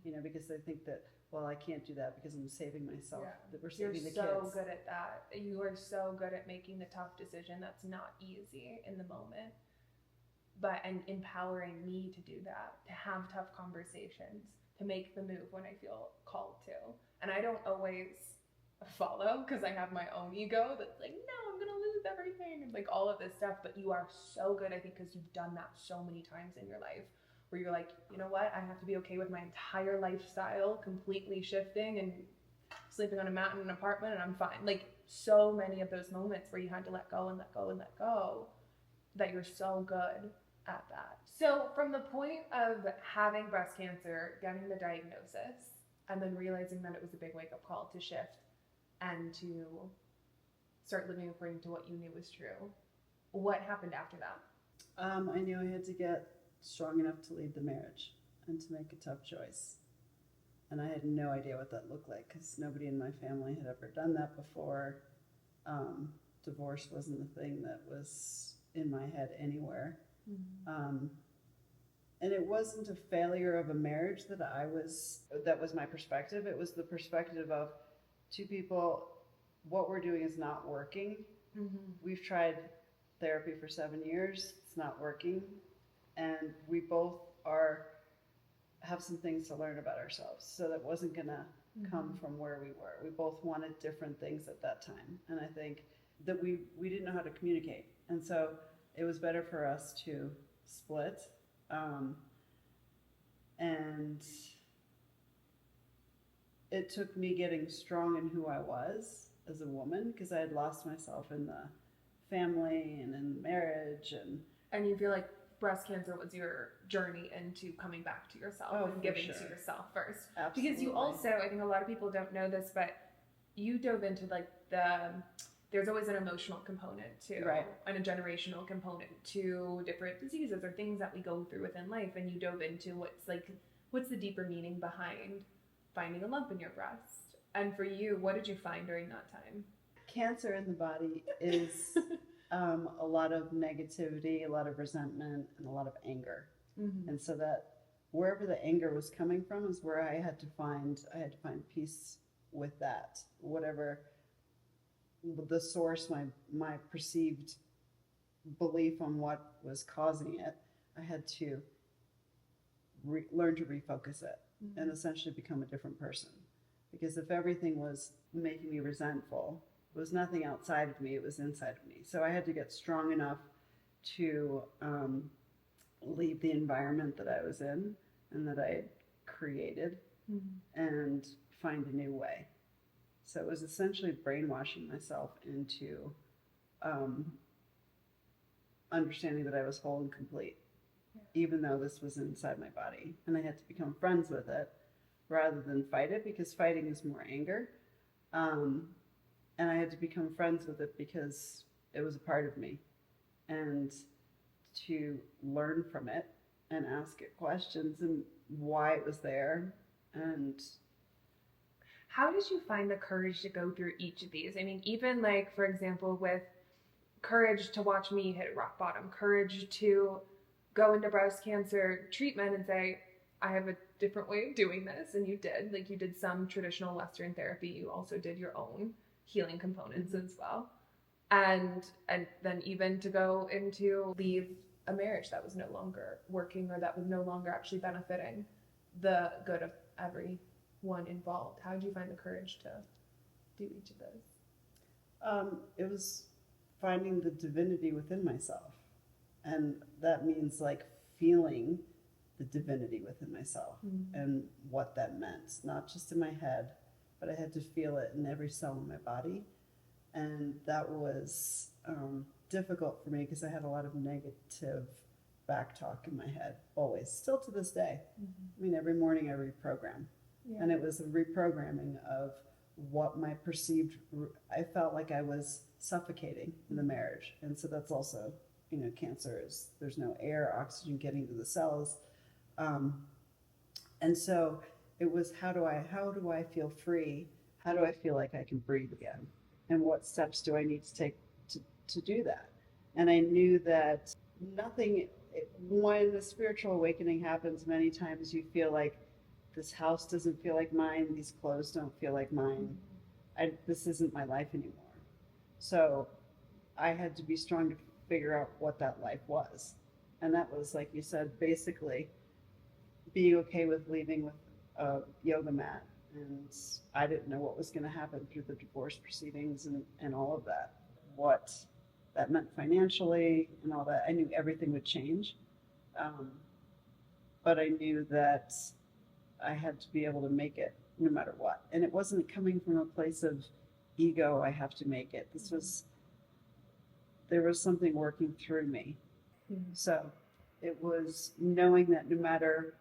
you know, because they think that, well, I can't do that because I'm saving myself, that we're saving the kids. You're so good at that. You are so good at making the tough decision that's not easy in the moment, and empowering me to do that, to have tough conversations, to make the move when I feel called to. And I don't always follow, because I have my own ego that's like, no, I'm gonna lose everything, and like all of this stuff. But you are so good, I think, because you've done that so many times in your life, where you're like, you know what, I have to be okay with my entire lifestyle completely shifting and sleeping on a mat in an apartment, and I'm fine. Like so many of those moments where you had to let go and let go and let go, that you're so good at that. So from the point of having breast cancer, getting the diagnosis, and then realizing that it was a big wake-up call to shift and to start living according to what you knew was true, what happened after that? I knew I had to get strong enough to leave the marriage and to make a tough choice. And I had no idea what that looked like, because nobody in my family had ever done that before. Divorce wasn't a thing that was in my head anywhere. And it wasn't a failure of a marriage that was my perspective. It was the perspective of two people, what we're doing is not working. We've tried therapy for 7 years, it's not working. And we both have some things to learn about ourselves. So that wasn't gonna come from where we were. We both wanted different things at that time. And I think that we didn't know how to communicate. And so it was better for us to split. And it took me getting strong in who I was as a woman, because I had lost myself in the family and in marriage. And you feel like breast cancer was your journey into coming back to yourself and giving to yourself first. Absolutely. Because you also, I think a lot of people don't know this, but you dove into like the there's always an emotional component to, Right. and a generational component to different diseases or things that we go through within life. And you dove into what's the deeper meaning behind finding a lump in your breast. And for you, what did you find during that time? Cancer in the body is a lot of negativity, a lot of resentment, and a lot of anger. Mm-hmm. And so that wherever the anger was coming from is where I had to find peace with that. Whatever the source, my perceived belief on what was causing it, I had to learn to refocus it and essentially become a different person. Because if everything was making me resentful, it was nothing outside of me, it was inside of me. So I had to get strong enough to leave the environment that I was in and that I had created and find a new way. So it was essentially brainwashing myself into understanding that I was whole and complete, even though this was inside my body. And I had to become friends with it rather than fight it, because fighting is more anger. And I had to become friends with it because it was a part of me. And to learn from it and ask it questions and why it was there. And how did you find the courage to go through each of these? I mean, even like, for example, with courage to watch me hit rock bottom, courage to go into breast cancer treatment and say, I have a different way of doing this. And you did. Like, you did some traditional Western therapy. You also did your own healing components as well. And then even to go into leave a marriage that was no longer working, or that was no longer actually benefiting the good of everyone involved. How did you find the courage to do each of those? It was finding the divinity within myself. And that means like feeling the divinity within myself and what that meant, not just in my head, but I had to feel it in every cell in my body. And that was difficult for me because I had a lot of negative back talk in my head, always, still to this day. I mean, every morning I reprogram. Yeah. And it was a reprogramming of what my perceived, I felt like I was suffocating in the marriage. And so that's also, you know, cancer is, there's no air, oxygen getting to the cells. And so it was, how do I feel free? How do I feel like I can breathe again? And what steps do I need to take to do that? And I knew that when the spiritual awakening happens, many times you feel like this house doesn't feel like mine, these clothes don't feel like mine, this isn't my life anymore. So I had to be strong to figure out what that life was. And that was, like you said, basically being okay with leaving with a yoga mat. And I didn't know what was going to happen through the divorce proceedings and all of that. What that meant financially and all that. I knew everything would change. But I knew that I had to be able to make it no matter what. And it wasn't coming from a place of ego, I have to make it. There was something working through me. So it was knowing that no matter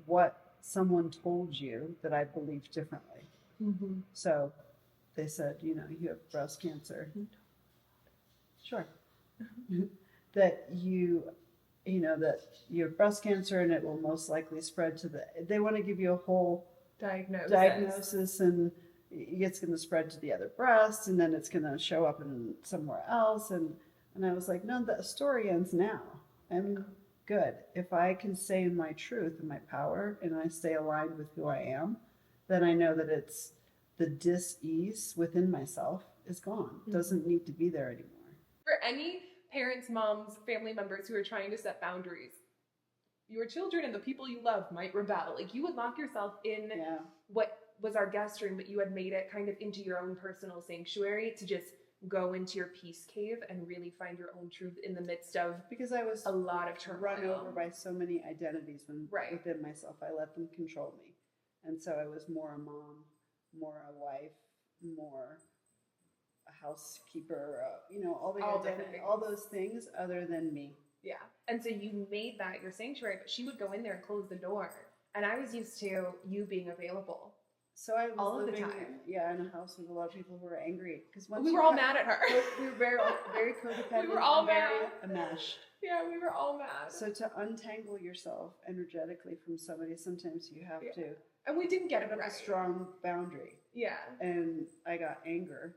what someone told you, that I believed differently. So they said, you know, you have breast cancer. Sure. That you know, that you have breast cancer and it will most likely spread to they want to give you a whole diagnosis and it's going to spread to the other breast and then it's going to show up in somewhere else. And I was like, no, the story ends now. I'm good. If I can stay in my truth and my power and I stay aligned with who I am, then I know that it's the dis-ease within myself is gone. It doesn't need to be there anymore. For any parents, moms, family members who are trying to set boundaries, your children and the people you love might rebel. Like, you would lock yourself in what was our guest room, but you had made it kind of into your own personal sanctuary to just go into your peace cave and really find your own truth in the midst of, because I was a lot of turmoil, run over by so many identities within myself. I let them control me. And so I was more a mom, more a wife, more a housekeeper, you know, all those things other than me. Yeah. And so you made that your sanctuary, but she would go in there and close the door. And I was used to you being available. So I was all of the living, time. in a house with a lot of people who were angry because We were all mad at her. We were very codependent. We were all and very mad. enmeshed. Yeah, we were all mad. So to untangle yourself energetically from somebody, sometimes you have to. And we didn't get it put right. A strong boundary. Yeah. And I got anger.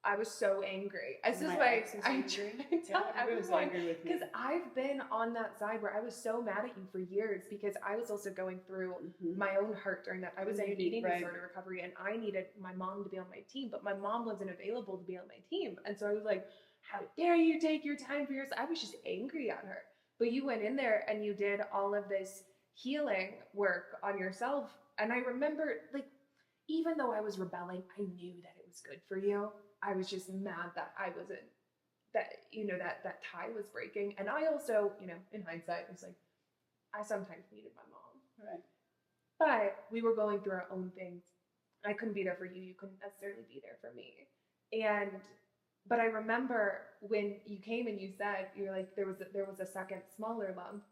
I was so angry. This is My why ex was I angry. tell everyone, angry with me. because I've been on that side where I was so mad at you for years because I was also going through my own hurt during that. I was in eating disorder recovery and I needed my mom to be on my team, but my mom wasn't available to be on my team. And so I was like, how dare you take your time for yourself? I was just angry at her. But you went in there and you did all of this healing work on yourself. And I remember, like, even though I was rebelling, I knew that it was good for you. I was just mad that I wasn't, that, that tie was breaking. And I also, in hindsight, was like, I sometimes needed my mom. Right. But we were going through our own things. I couldn't be there for you. You couldn't necessarily be there for me. But I remember when you came and you said, you're like, there was a second smaller lump.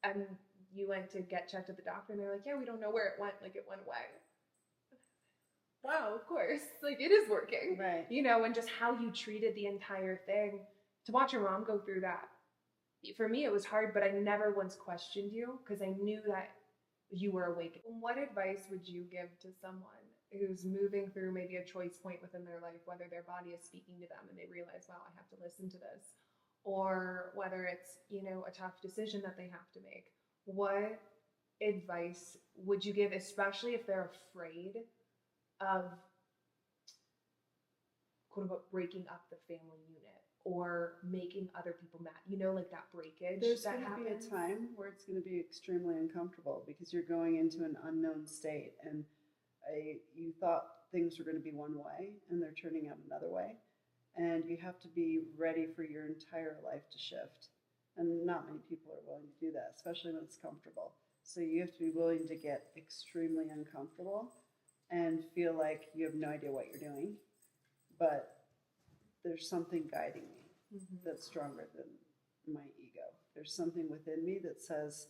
And you went to get checked at the doctor and they're like, yeah, we don't know where it went. Like, it went away. Wow, of course. Like, it is working. Right. And just how you treated the entire thing. To watch your mom go through that. For me, it was hard, but I never once questioned you because I knew that you were awake. What advice would you give to someone who's moving through maybe a choice point within their life, whether their body is speaking to them and they realize, wow, I have to listen to this, or whether it's, a tough decision that they have to make? What advice would you give, especially if they're afraid of, quote unquote, breaking up the family unit or making other people mad, like that breakage? There's that going to be happens? a time where it's going to be extremely uncomfortable because you're going into an unknown state and you thought things were going to be one way and they're turning out another way. And you have to be ready for your entire life to shift. And not many people are willing to do that, especially when it's comfortable. So you have to be willing to get extremely uncomfortable and feel like you have no idea what you're doing. But there's something guiding me that's stronger than my ego. There's something within me that says,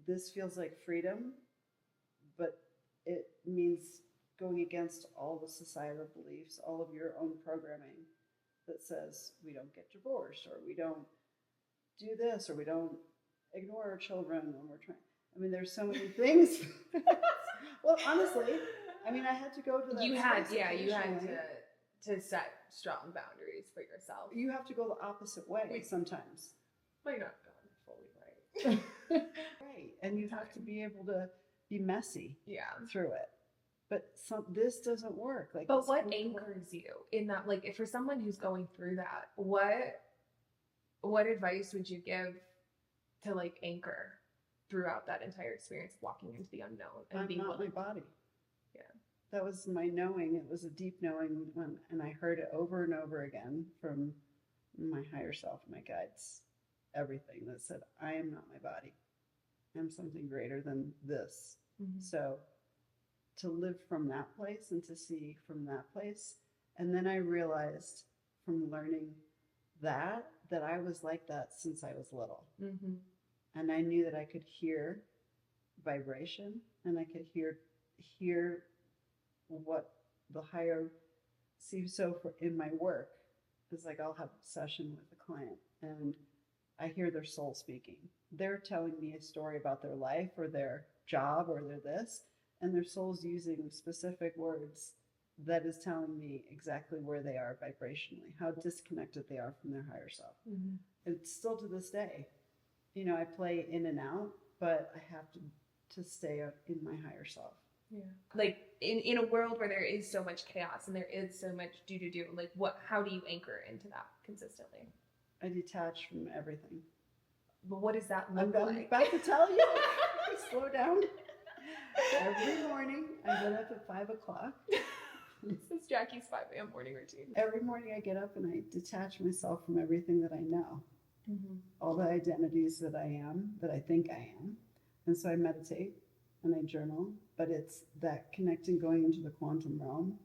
this feels like freedom, but it means going against all the societal beliefs, all of your own programming that says we don't get divorced, or we don't do this, or we don't ignore our children when we're trying. I mean, there's so many things. Well, honestly, I mean, I had to go to that. You had to set strong boundaries for yourself. You have to go the opposite way sometimes. Might not go fully right. Right, and you have to be able to be messy through it. But this doesn't work. But what anchors you in that? Like, if for someone who's going through that, what advice would you give to like anchor throughout that entire experience, walking into the unknown and being not my body? Yeah, that was my knowing. It was a deep knowing, and I heard it over and over again from my higher self, my guides, everything that said, I am not my body. I'm something greater than this. So to live from that place and to see from that place. And then I realized from learning that I was like that since I was little. And I knew that I could hear vibration and I could hear what the higher see. So in my work, it's like I'll have a session with a client and I hear their soul speaking. They're telling me a story about their life or their job or their this, and their soul's using specific words that is telling me exactly where they are vibrationally, how disconnected they are from their higher self. And still to this day, I play in and out, but I have to stay in my higher self. Yeah. Like in a world where there is so much chaos and there is so much do, like how do you anchor into that consistently? I detach from everything. But what does that look like? I'm about to tell you. Slow down. Every morning I get up at 5 o'clock. This is Jacqui's 5 a.m. morning routine. Every morning I get up and I detach myself from everything that I know. All the identities that I am, that I think I am. And so I meditate and I journal, but it's that connecting, going into the quantum realm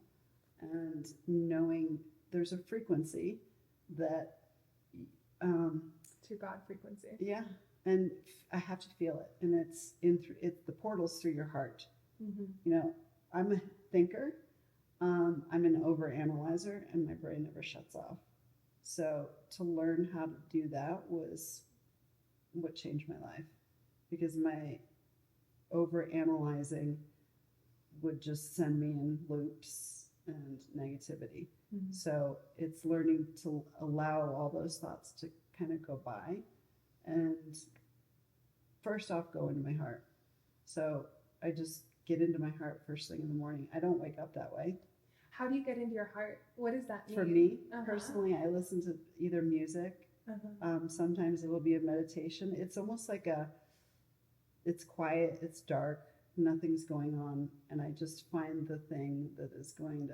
and knowing there's a frequency that to God frequency. Yeah. And I have to feel it. And it's the portal's through your heart. You know, I'm a thinker, I'm an overanalyzer, and my brain never shuts off. So to learn how to do that was what changed my life, because my overanalyzing would just send me in loops and negativity. So it's learning to allow all those thoughts to kind of go by, and first off, go into my heart. So I just get into my heart first thing in the morning. I don't wake up that way. How do you get into your heart? What does that mean? For me, personally, I listen to either music. Sometimes it will be a meditation. It's almost like it's quiet, it's dark, nothing's going on, and I just find the thing that is going to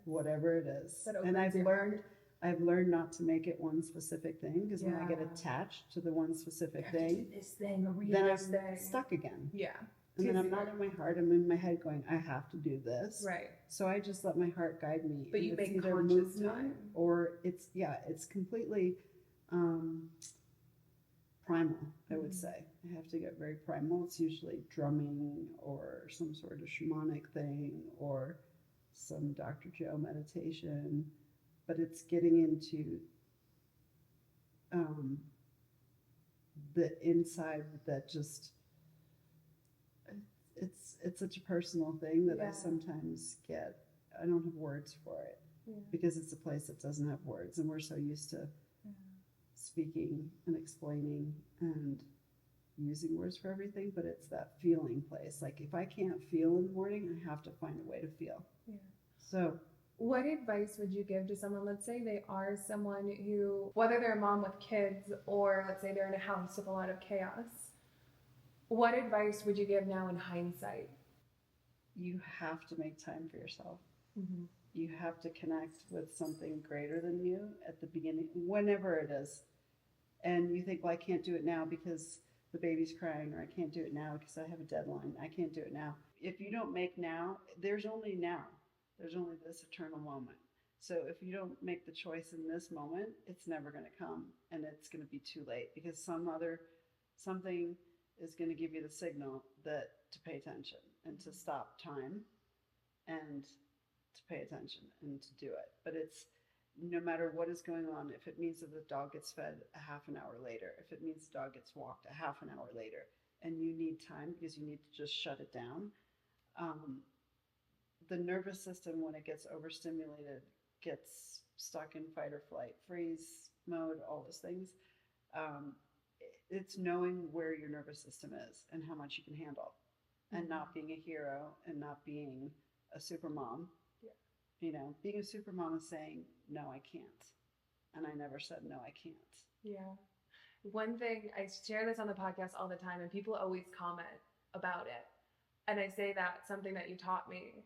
whatever it is. And I've learned not to make it one specific thing, because when I get attached to the one specific thing, then I'm stuck again. Yeah. And then I'm not in my heart, I'm in my head going, I have to do this. Right. So I just let my heart guide me. But you it's make either conscious movement time. or it's completely primal, I would say. I have to get very primal. It's usually drumming or some sort of shamanic thing or some Dr. Joe meditation. But it's getting into the inside that just, it's such a personal thing that I sometimes get, I don't have words for it, because it's a place that doesn't have words, and we're so used to speaking and explaining and using words for everything, but it's that feeling place. Like if I can't feel in the morning, I have to find a way to feel. So what advice would you give to someone, let's say they are someone who, whether they're a mom with kids or let's say they're in a house with a lot of chaos, what advice would you give now in hindsight? You have to make time for yourself. You have to connect with something greater than you at the beginning, whenever it is. And you think, well, I can't do it now because the baby's crying, or I can't do it now because I have a deadline. I can't do it now. If you don't make now, there's only now. There's only this eternal moment. So if you don't make the choice in this moment, it's never going to come, and it's going to be too late, because something is going to give you the signal that to pay attention and to stop time and to pay attention and to do it. But it's no matter what is going on, if it means that the dog gets fed a half an hour later, if it means the dog gets walked a half an hour later, and you need time because you need to just shut it down. The nervous system, when it gets overstimulated, gets stuck in fight or flight, freeze mode, all those things. It's knowing where your nervous system is and how much you can handle, and not being a hero and not being a super mom. You know, being a super mom is saying, no, I can't. And I never said, no, I can't. Yeah. One thing, I share this on the podcast all the time, and people always comment about it. And I say that something that you taught me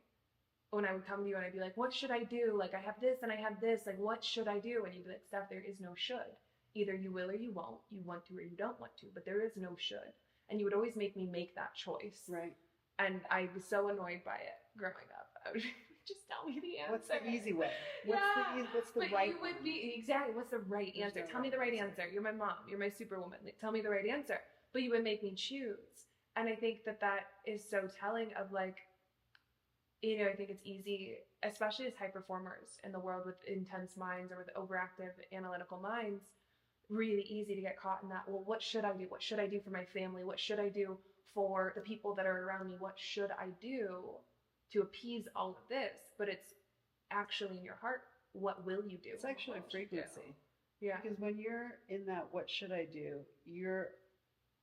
when I would come to you and I'd be like, what should I do? Like, I have this and I have this. Like, what should I do? And you'd be like, Steph, there is no should. Either you will or you won't. You want to or you don't want to. But there is no should. And you would always make me make that choice. Right. And I was so annoyed by it growing up. I would just tell me the answer. What's the easy way? What's the but right you would one? be, exactly, what's the right There's answer? no Tell me right the right answer. answer. You're my mom. You're my superwoman. Like, tell me the right answer. But you would make me choose. And I think that that is so telling of, like, you know, I think it's easy, especially as high performers in the world with intense minds or with overactive analytical minds, really easy to get caught in that. Well, what should I do? What should I do for my family? What should I do for the people that are around me? What should I do to appease all of this? But it's actually in your heart. What will you do? It's actually a frequency. Yeah. Because when you're in that, what should I do? You're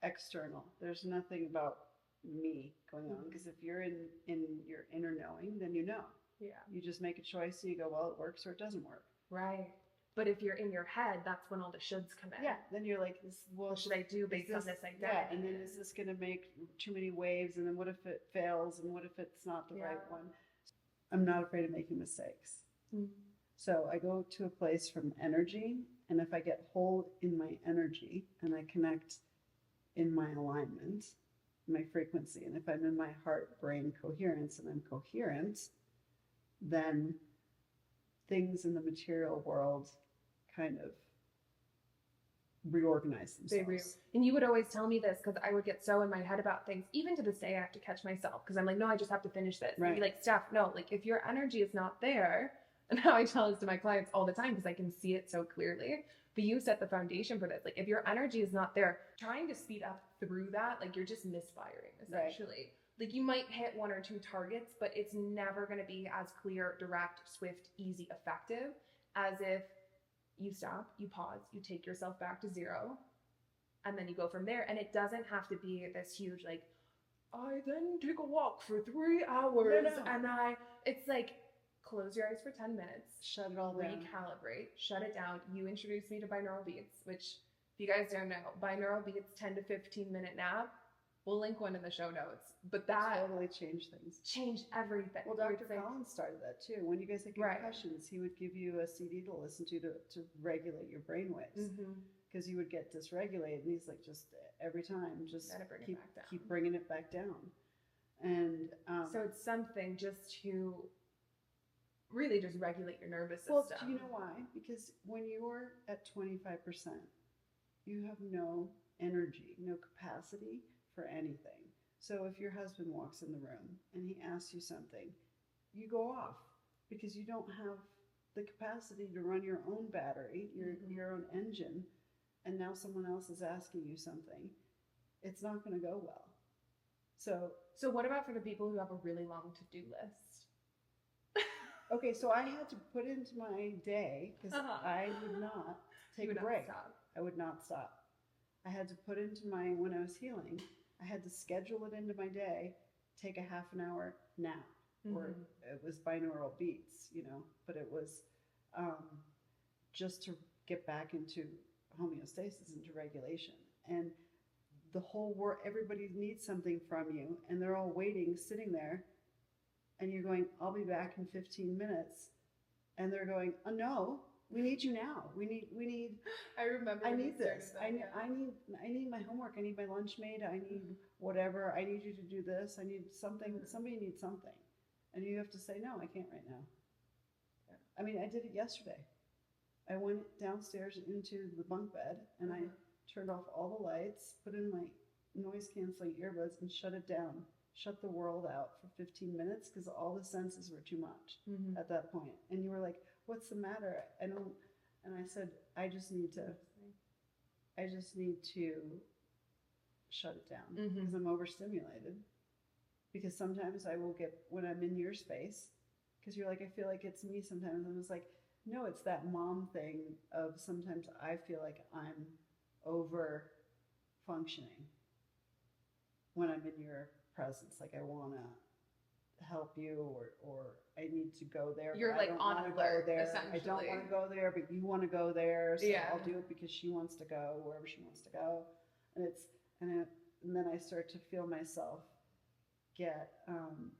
external. There's nothing about me going on. Because if you're in your inner knowing, then you know. Yeah. You just make a choice and you go, well, it works or it doesn't work. Right. But if you're in your head, that's when all the shoulds come in. Yeah. Then you're like, well, what should I do based on this identity? Yeah. And then is this going to make too many waves? And then what if it fails? And what if it's not the right one? I'm not afraid of making mistakes. So I go to a place from energy, and if I get whole in my energy and I connect in my alignment, my frequency, and if I'm in my heart-brain coherence and I'm coherent, then things in the material world kind of reorganize themselves. And you would always tell me this because I would get so in my head about things. Even to this day, I have to catch myself because I'm like, no, I just have to finish this. Right. And be like, Steph, no, like if your energy is not there, and how I tell this to my clients all the time because I can see it so clearly. But you set the foundation for this. Like if your energy is not there, trying to speed up through that, like you're just misfiring essentially. Right. Like you might hit 1 or 2 targets, but it's never going to be as clear, direct, swift, easy, effective as if you stop, you pause, you take yourself back to 0, and then you go from there. And it doesn't have to be this huge, like, I then take a walk for 3 hours. No. And it's like, close your eyes for 10 minutes. Shut it all down. Recalibrate. Shut it down. You introduced me to binaural beats, which, if you guys don't know, binaural beats 10 to 15 minute nap. We'll link one in the show notes. But that totally changed things. Changed everything. Well, Dr. Collins started that too. When you guys had concussions, he would give you a CD to listen to regulate your brain waves. Because you would get dysregulated. And he's like, just every time, just keep bringing it back down. And so it's something just to really just regulate your nervous system. Well, do you know why? Because when you're at 25%, you have no energy, no capacity for anything. So if your husband walks in the room and he asks you something, you go off because you don't have the capacity to run your own battery, your own engine, and now someone else is asking you something. It's not going to go well. So what about for the people who have a really long to-do list? Okay, so I had to put into my day, because I would not take a break. I would not stop. I had to put into when I was healing, I had to schedule it into my day, take a half an hour nap, or it was binaural beats, but it was just to get back into homeostasis, into regulation. And the whole world, everybody needs something from you, and they're all waiting, sitting there, and you're going, I'll be back in 15 minutes. And they're going, oh no, we need you now. We need. I remember. I need this. I need my homework. I need my lunch made. I need whatever. I need you to do this. I need something. Somebody needs something. And you have to say, no, I can't right now. Yeah. I mean, I did it yesterday. I went downstairs into the bunk bed and I turned off all the lights, put in my noise canceling earbuds and shut it down. Shut the world out for 15 minutes because all the senses were too much at that point. And you were like, what's the matter? And I said, I just need to shut it down because I'm overstimulated. Because sometimes I will get, when I'm in your space, because you're like, I feel like it's me sometimes. And I was like, no, it's that mom thing of sometimes I feel like I'm over functioning when I'm in your presence. Like I want to help you or I need to go there. You're like on alert, essentially. I don't want to go there, but you want to go there. So yeah. I'll do it because she wants to go wherever she wants to go. And then I start to feel myself get,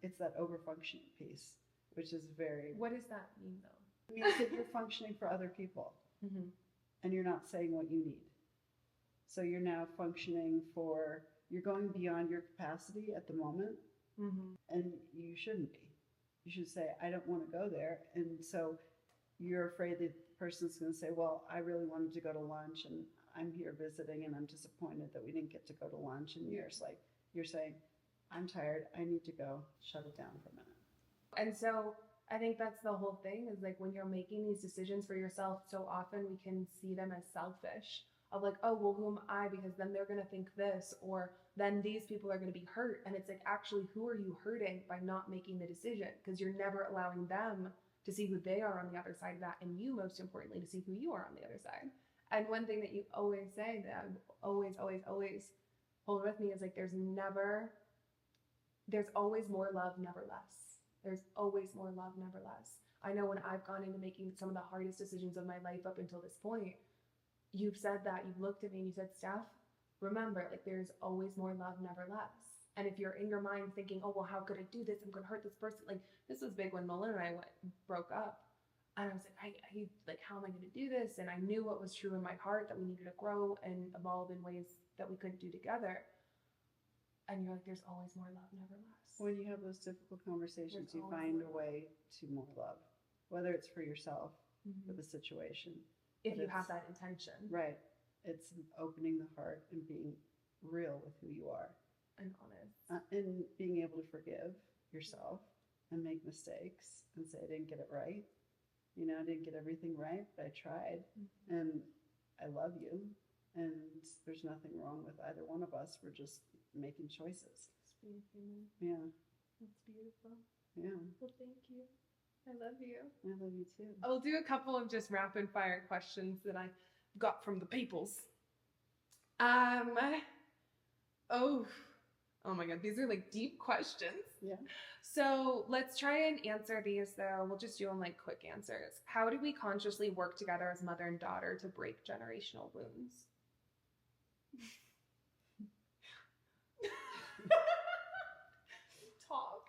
it's that over-functioning piece, which is very... What does that mean though? It means that you're functioning for other people and you're not saying what you need. So you're now functioning for... You're going beyond your capacity at the moment, and you shouldn't be. You should say, I don't want to go there. And so you're afraid that the person's going to say, well, I really wanted to go to lunch, and I'm here visiting, and I'm disappointed that we didn't get to go to lunch. And you're saying, I'm tired. I need to go. Shut it down for a minute. And so I think that's the whole thing is like when you're making these decisions for yourself, so often we can see them as selfish. Of like, oh, well, who am I? Because then they're going to think this, or then these people are going to be hurt. And it's like, actually, who are you hurting by not making the decision? Because you're never allowing them to see who they are on the other side of that. And you, most importantly, to see who you are on the other side. And one thing that you always say that I always hold with me is like, there's always more love, never less. There's always more love, never less. I know when I've gone into making some of the hardest decisions of my life up until this point, you've said that, you've looked at me and you said, Steph, remember, like there's always more love, never less. And if you're in your mind thinking, oh, well, how could I do this? I'm going to hurt this person. Like this was big when Nolan and I broke up. And I was like, like, how am I going to do this? And I knew what was true in my heart, that we needed to grow and evolve in ways that we couldn't do together. And you're like, there's always more love, never less. When you have those difficult conversations, you find a way to more love, whether it's for yourself or the situation. If you have that intention. Right. It's opening the heart and being real with who you are. And honest. And being able to forgive yourself and make mistakes and say, I didn't get it right. I didn't get everything right, but I tried. And I love you. And there's nothing wrong with either one of us. We're just making choices. Just being human. Yeah. That's beautiful. Yeah. Well, thank you. I love you. I love you too. I'll do a couple of just rapid fire questions that I got from the peoples. Oh my God, these are like deep questions. Yeah. So let's try and answer these though. We'll just do them like quick answers. How do we consciously work together as mother and daughter to break generational wounds? Talk.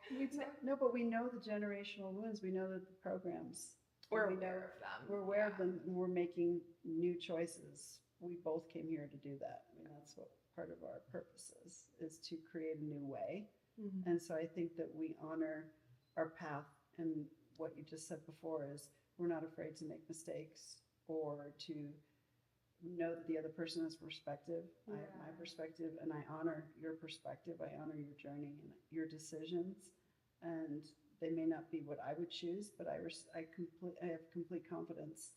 No, but we know the generational wounds. We know that the programs. We're we aware of them. We're aware of them, and we're making new choices. We both came here to do that. I mean, that's what part of our purpose is to create a new way. Mm-hmm. And so I think that we honor our path. And what you just said before is we're not afraid to make mistakes or to know that the other person has perspective. Yeah. I have my perspective, and I honor your perspective. I honor your journey and your decisions. And they may not be what I would choose, but I have complete confidence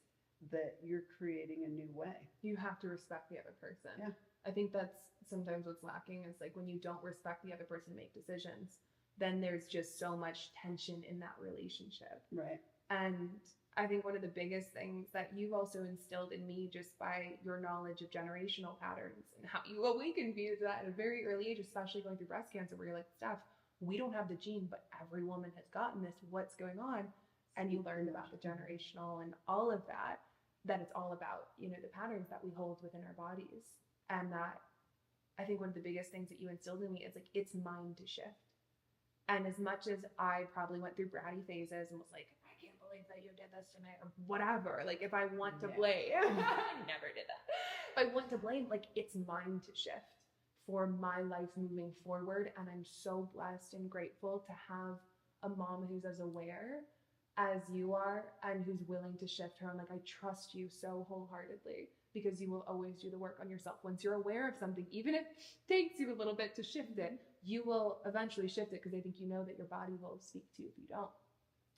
that you're creating a new way. You have to respect the other person. Yeah. I think that's sometimes what's lacking is like when you don't respect the other person to make decisions, then there's just so much tension in that relationship. Right. And I think one of the biggest things that you've also instilled in me just by your knowledge of generational patterns and how you awakened me to that at a very early age, especially going through breast cancer, where you're like, Steph, we don't have the gene, but every woman has gotten this. What's going on? And you learned about the generational and all of that it's all about, the patterns that we hold within our bodies. And that I think one of the biggest things that you instilled in me is like, it's mine to shift. And as much as I probably went through bratty phases and was like, I can't believe that you did this to me or whatever. Like if I want to blame, I never did that. If I want to blame, like it's mine to shift for my life moving forward. And I'm so blessed and grateful to have a mom who's as aware as you are and who's willing to shift her. I'm like, I trust you so wholeheartedly because you will always do the work on yourself. Once you're aware of something, even if it takes you a little bit to shift it, you will eventually shift it because I think you know that your body will speak to you if you don't.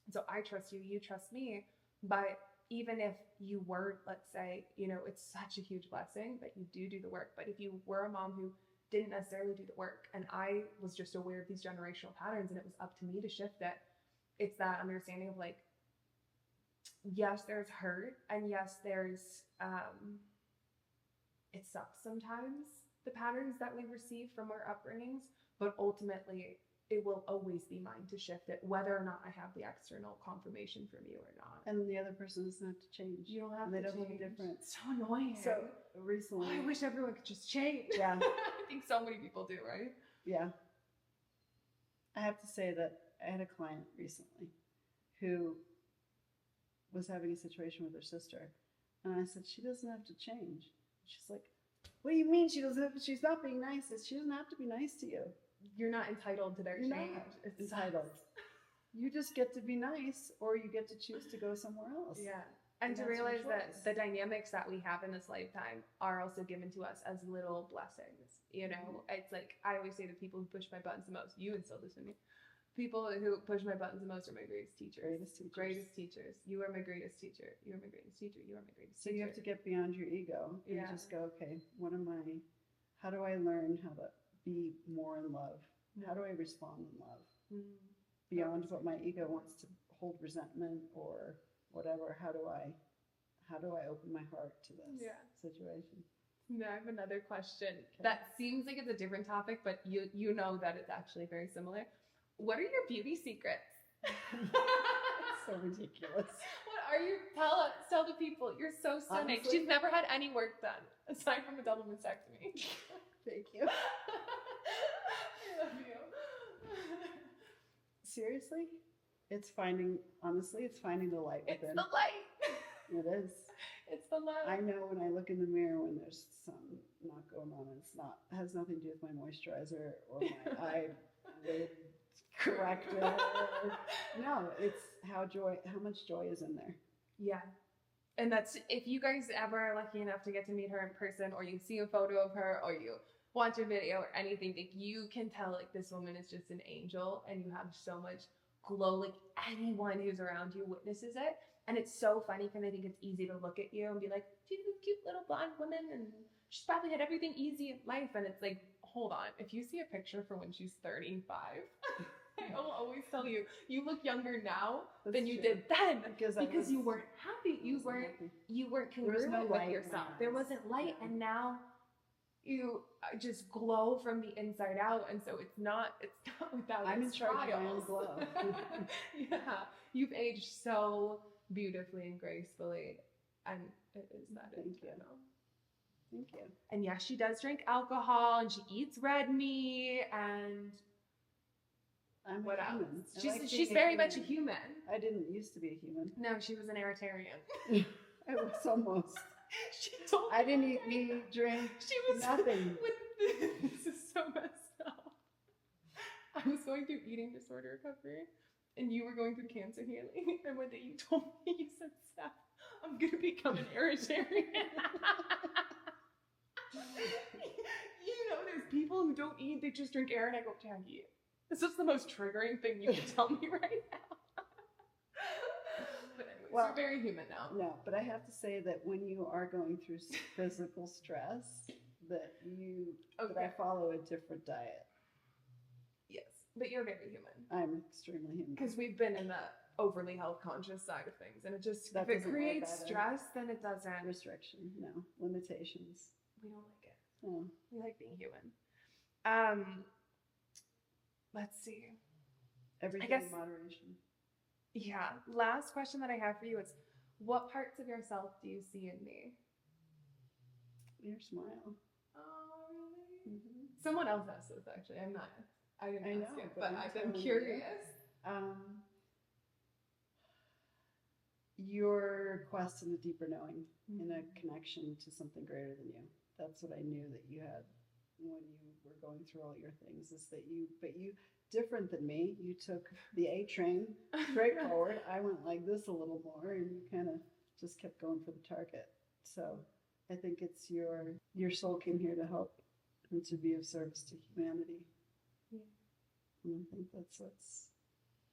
So I trust you, you trust me. But even if you weren't, let's say, it's such a huge blessing that you do the work. But if you were a mom who didn't necessarily do the work and I was just aware of these generational patterns and it was up to me to shift it, it's that understanding of like, yes, there's hurt and yes, there's, it sucks sometimes, the patterns that we receive from our upbringings, but ultimately it will always be mine to shift it, whether or not I have the external confirmation from you or not. And the other person doesn't have to change. You don't have to change. They don't change. make a difference. It's so annoying. So recently, I wish everyone could just change. Yeah. I think so many people do, right? Yeah. I have to say that I had a client recently who was having a situation with her sister. And I said, she doesn't have to change. She's like, what do you mean she doesn't have to? She's not being nice. She doesn't have to be nice to you. You're not entitled to their You're change. not It's entitled. You just get to be nice or you get to choose to go somewhere else. Yeah. And to that's your realize that choice. the dynamics that we have in this lifetime are also given to us as little blessings. It's like I always say to people who push my buttons the most, you instilled this in me. People who push my buttons the most are my greatest teachers. Greatest teachers. You are my greatest teacher. You are my greatest teacher. You are my greatest teacher. So you have to get beyond your ego and just go, okay, how do I learn how to be more in love? How do I respond in love? Beyond what my ego wants to hold resentment or whatever, how do I open my heart to this situation? No, I have another question that seems like it's a different topic, but you know that it's actually very similar. What are your beauty secrets? It's so ridiculous. What are you? Tell the people. You're so stunning. Honestly? She's never had any work done aside from a double mastectomy. Thank you. I love you. Seriously? It's finding the light It's within. the light. It is. It's the light. I know when I look in the mirror when there's something not going on. It has nothing to do with my moisturizer or my eyelid corrector. No, it's how much joy is in there. Yeah. And that's, if you guys ever are lucky enough to get to meet her in person, or you see a photo of her, or you watch a video or anything, like you can tell like this woman is just an angel, and you have so much glow. Like anyone who's around you witnesses it. And it's so funny because I think it's easy to look at you and be like, she's a cute little blonde woman and she's probably had everything easy in life. And it's like, hold on, if you see a picture from when she's 35, I will always tell you, you look younger now than you did then, because you weren't happy. You weren't congruent with yourself. There wasn't light, and now you just glow from the inside out. And so it's not without I'm in charge of my own trials. glow. Yeah, you've aged so beautifully and gracefully, and it is that Thank you. internal. Thank you. And yes, she does drink alcohol, and she eats red meat, and I'm what a else? human. She's very much a human. I didn't used to be a human. No, she was an Aritarian. I was almost. She told I didn't eat meat, drink, she was nothing. This is so messed up. I was going through eating disorder recovery, and you were going through cancer healing. And one day you told me, you said, Steph, I'm going to become an Aritarian. You know, there's people who don't eat, they just drink air, and I go, Jacqui, this is the most triggering thing you can tell me right now. But anyways, Well, you're very human now. No, but I have to say that when you are going through physical stress, that I follow a different diet. Yes, but you're very human. I'm extremely human. Because we've been in the overly health conscious side of things, and it just, That if it doesn't work creates either. stress, then it doesn't. Restriction, no. Limitations. We don't like it. No. We like being human. Let's see. Everything guess- in moderation. Yeah. Last question that I have for you is, what parts of yourself do you see in me? Your smile. Oh, really? Mm-hmm. Someone else asked this, actually. I didn't I ask know, it, but but I'm I'm telling you. curious. Your quest in a deeper knowing, in a connection to something greater than you. That's what I knew that you had when you were going through all your things, is that you different than me, you took the A train straight forward. I went like this a little more, and you kind of just kept going for the target. So I think it's your soul came here to help and to be of service to humanity. Yeah. And I think that's what's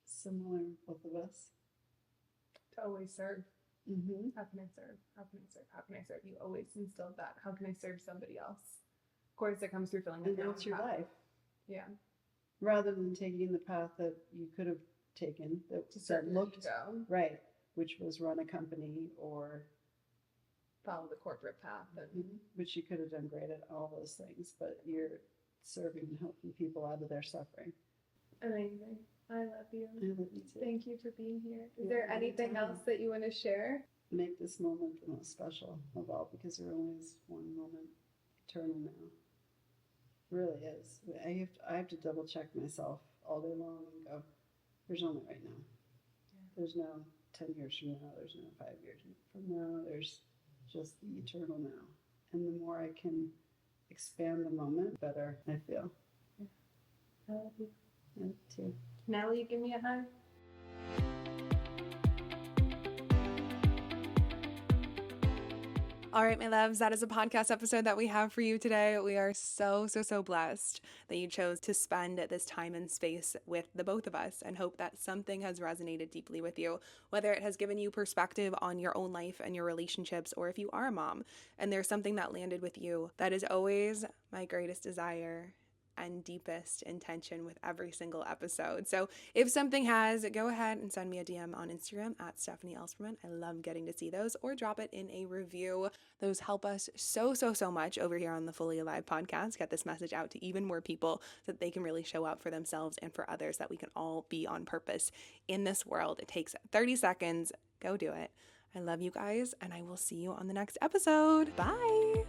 similar with both of us. To always serve. Mm-hmm. How can I serve? How can I serve? How can I serve? You always instilled that. How can I serve somebody else? Of course, it comes through filling And your that's your own cup. life. Yeah. Rather than taking the path that you could have taken, To serve that your looked ego. right, which was run a company or Follow the corporate path. And which you could have done great at all those things, but you're serving and helping people out of their suffering. amazing. I love you. I love you too. Thank you for being here. Is Yeah, there anything anytime. else that you want to share? Make this moment the most special of all, because there only is one moment, eternal now. It really is. I have to double check myself all day long and go, there's only right now. Yeah. There's no 10 years from now, there's no 5 years from now, there's just the eternal now. And the more I can expand the moment, better I feel. I love you. Me too. Nellie, give me a hug. All right, my loves, that is a podcast episode that we have for you today. We are so blessed that you chose to spend this time and space with the both of us, and hope that something has resonated deeply with you, whether it has given you perspective on your own life and your relationships, or if you are a mom and there's something that landed with you. That is always my greatest desire and deepest intention with every single episode. So if something has, go ahead and send me a DM on Instagram at Stephanie Elsperman. I love getting to see those, or drop it in a review. Those help us so much over here on the Fully Alive podcast, get this message out to even more people so that they can really show up for themselves and for others, that we can all be on purpose in this world. It takes 30 seconds. Go do it. I love you guys, and I will see you on the next episode. Bye.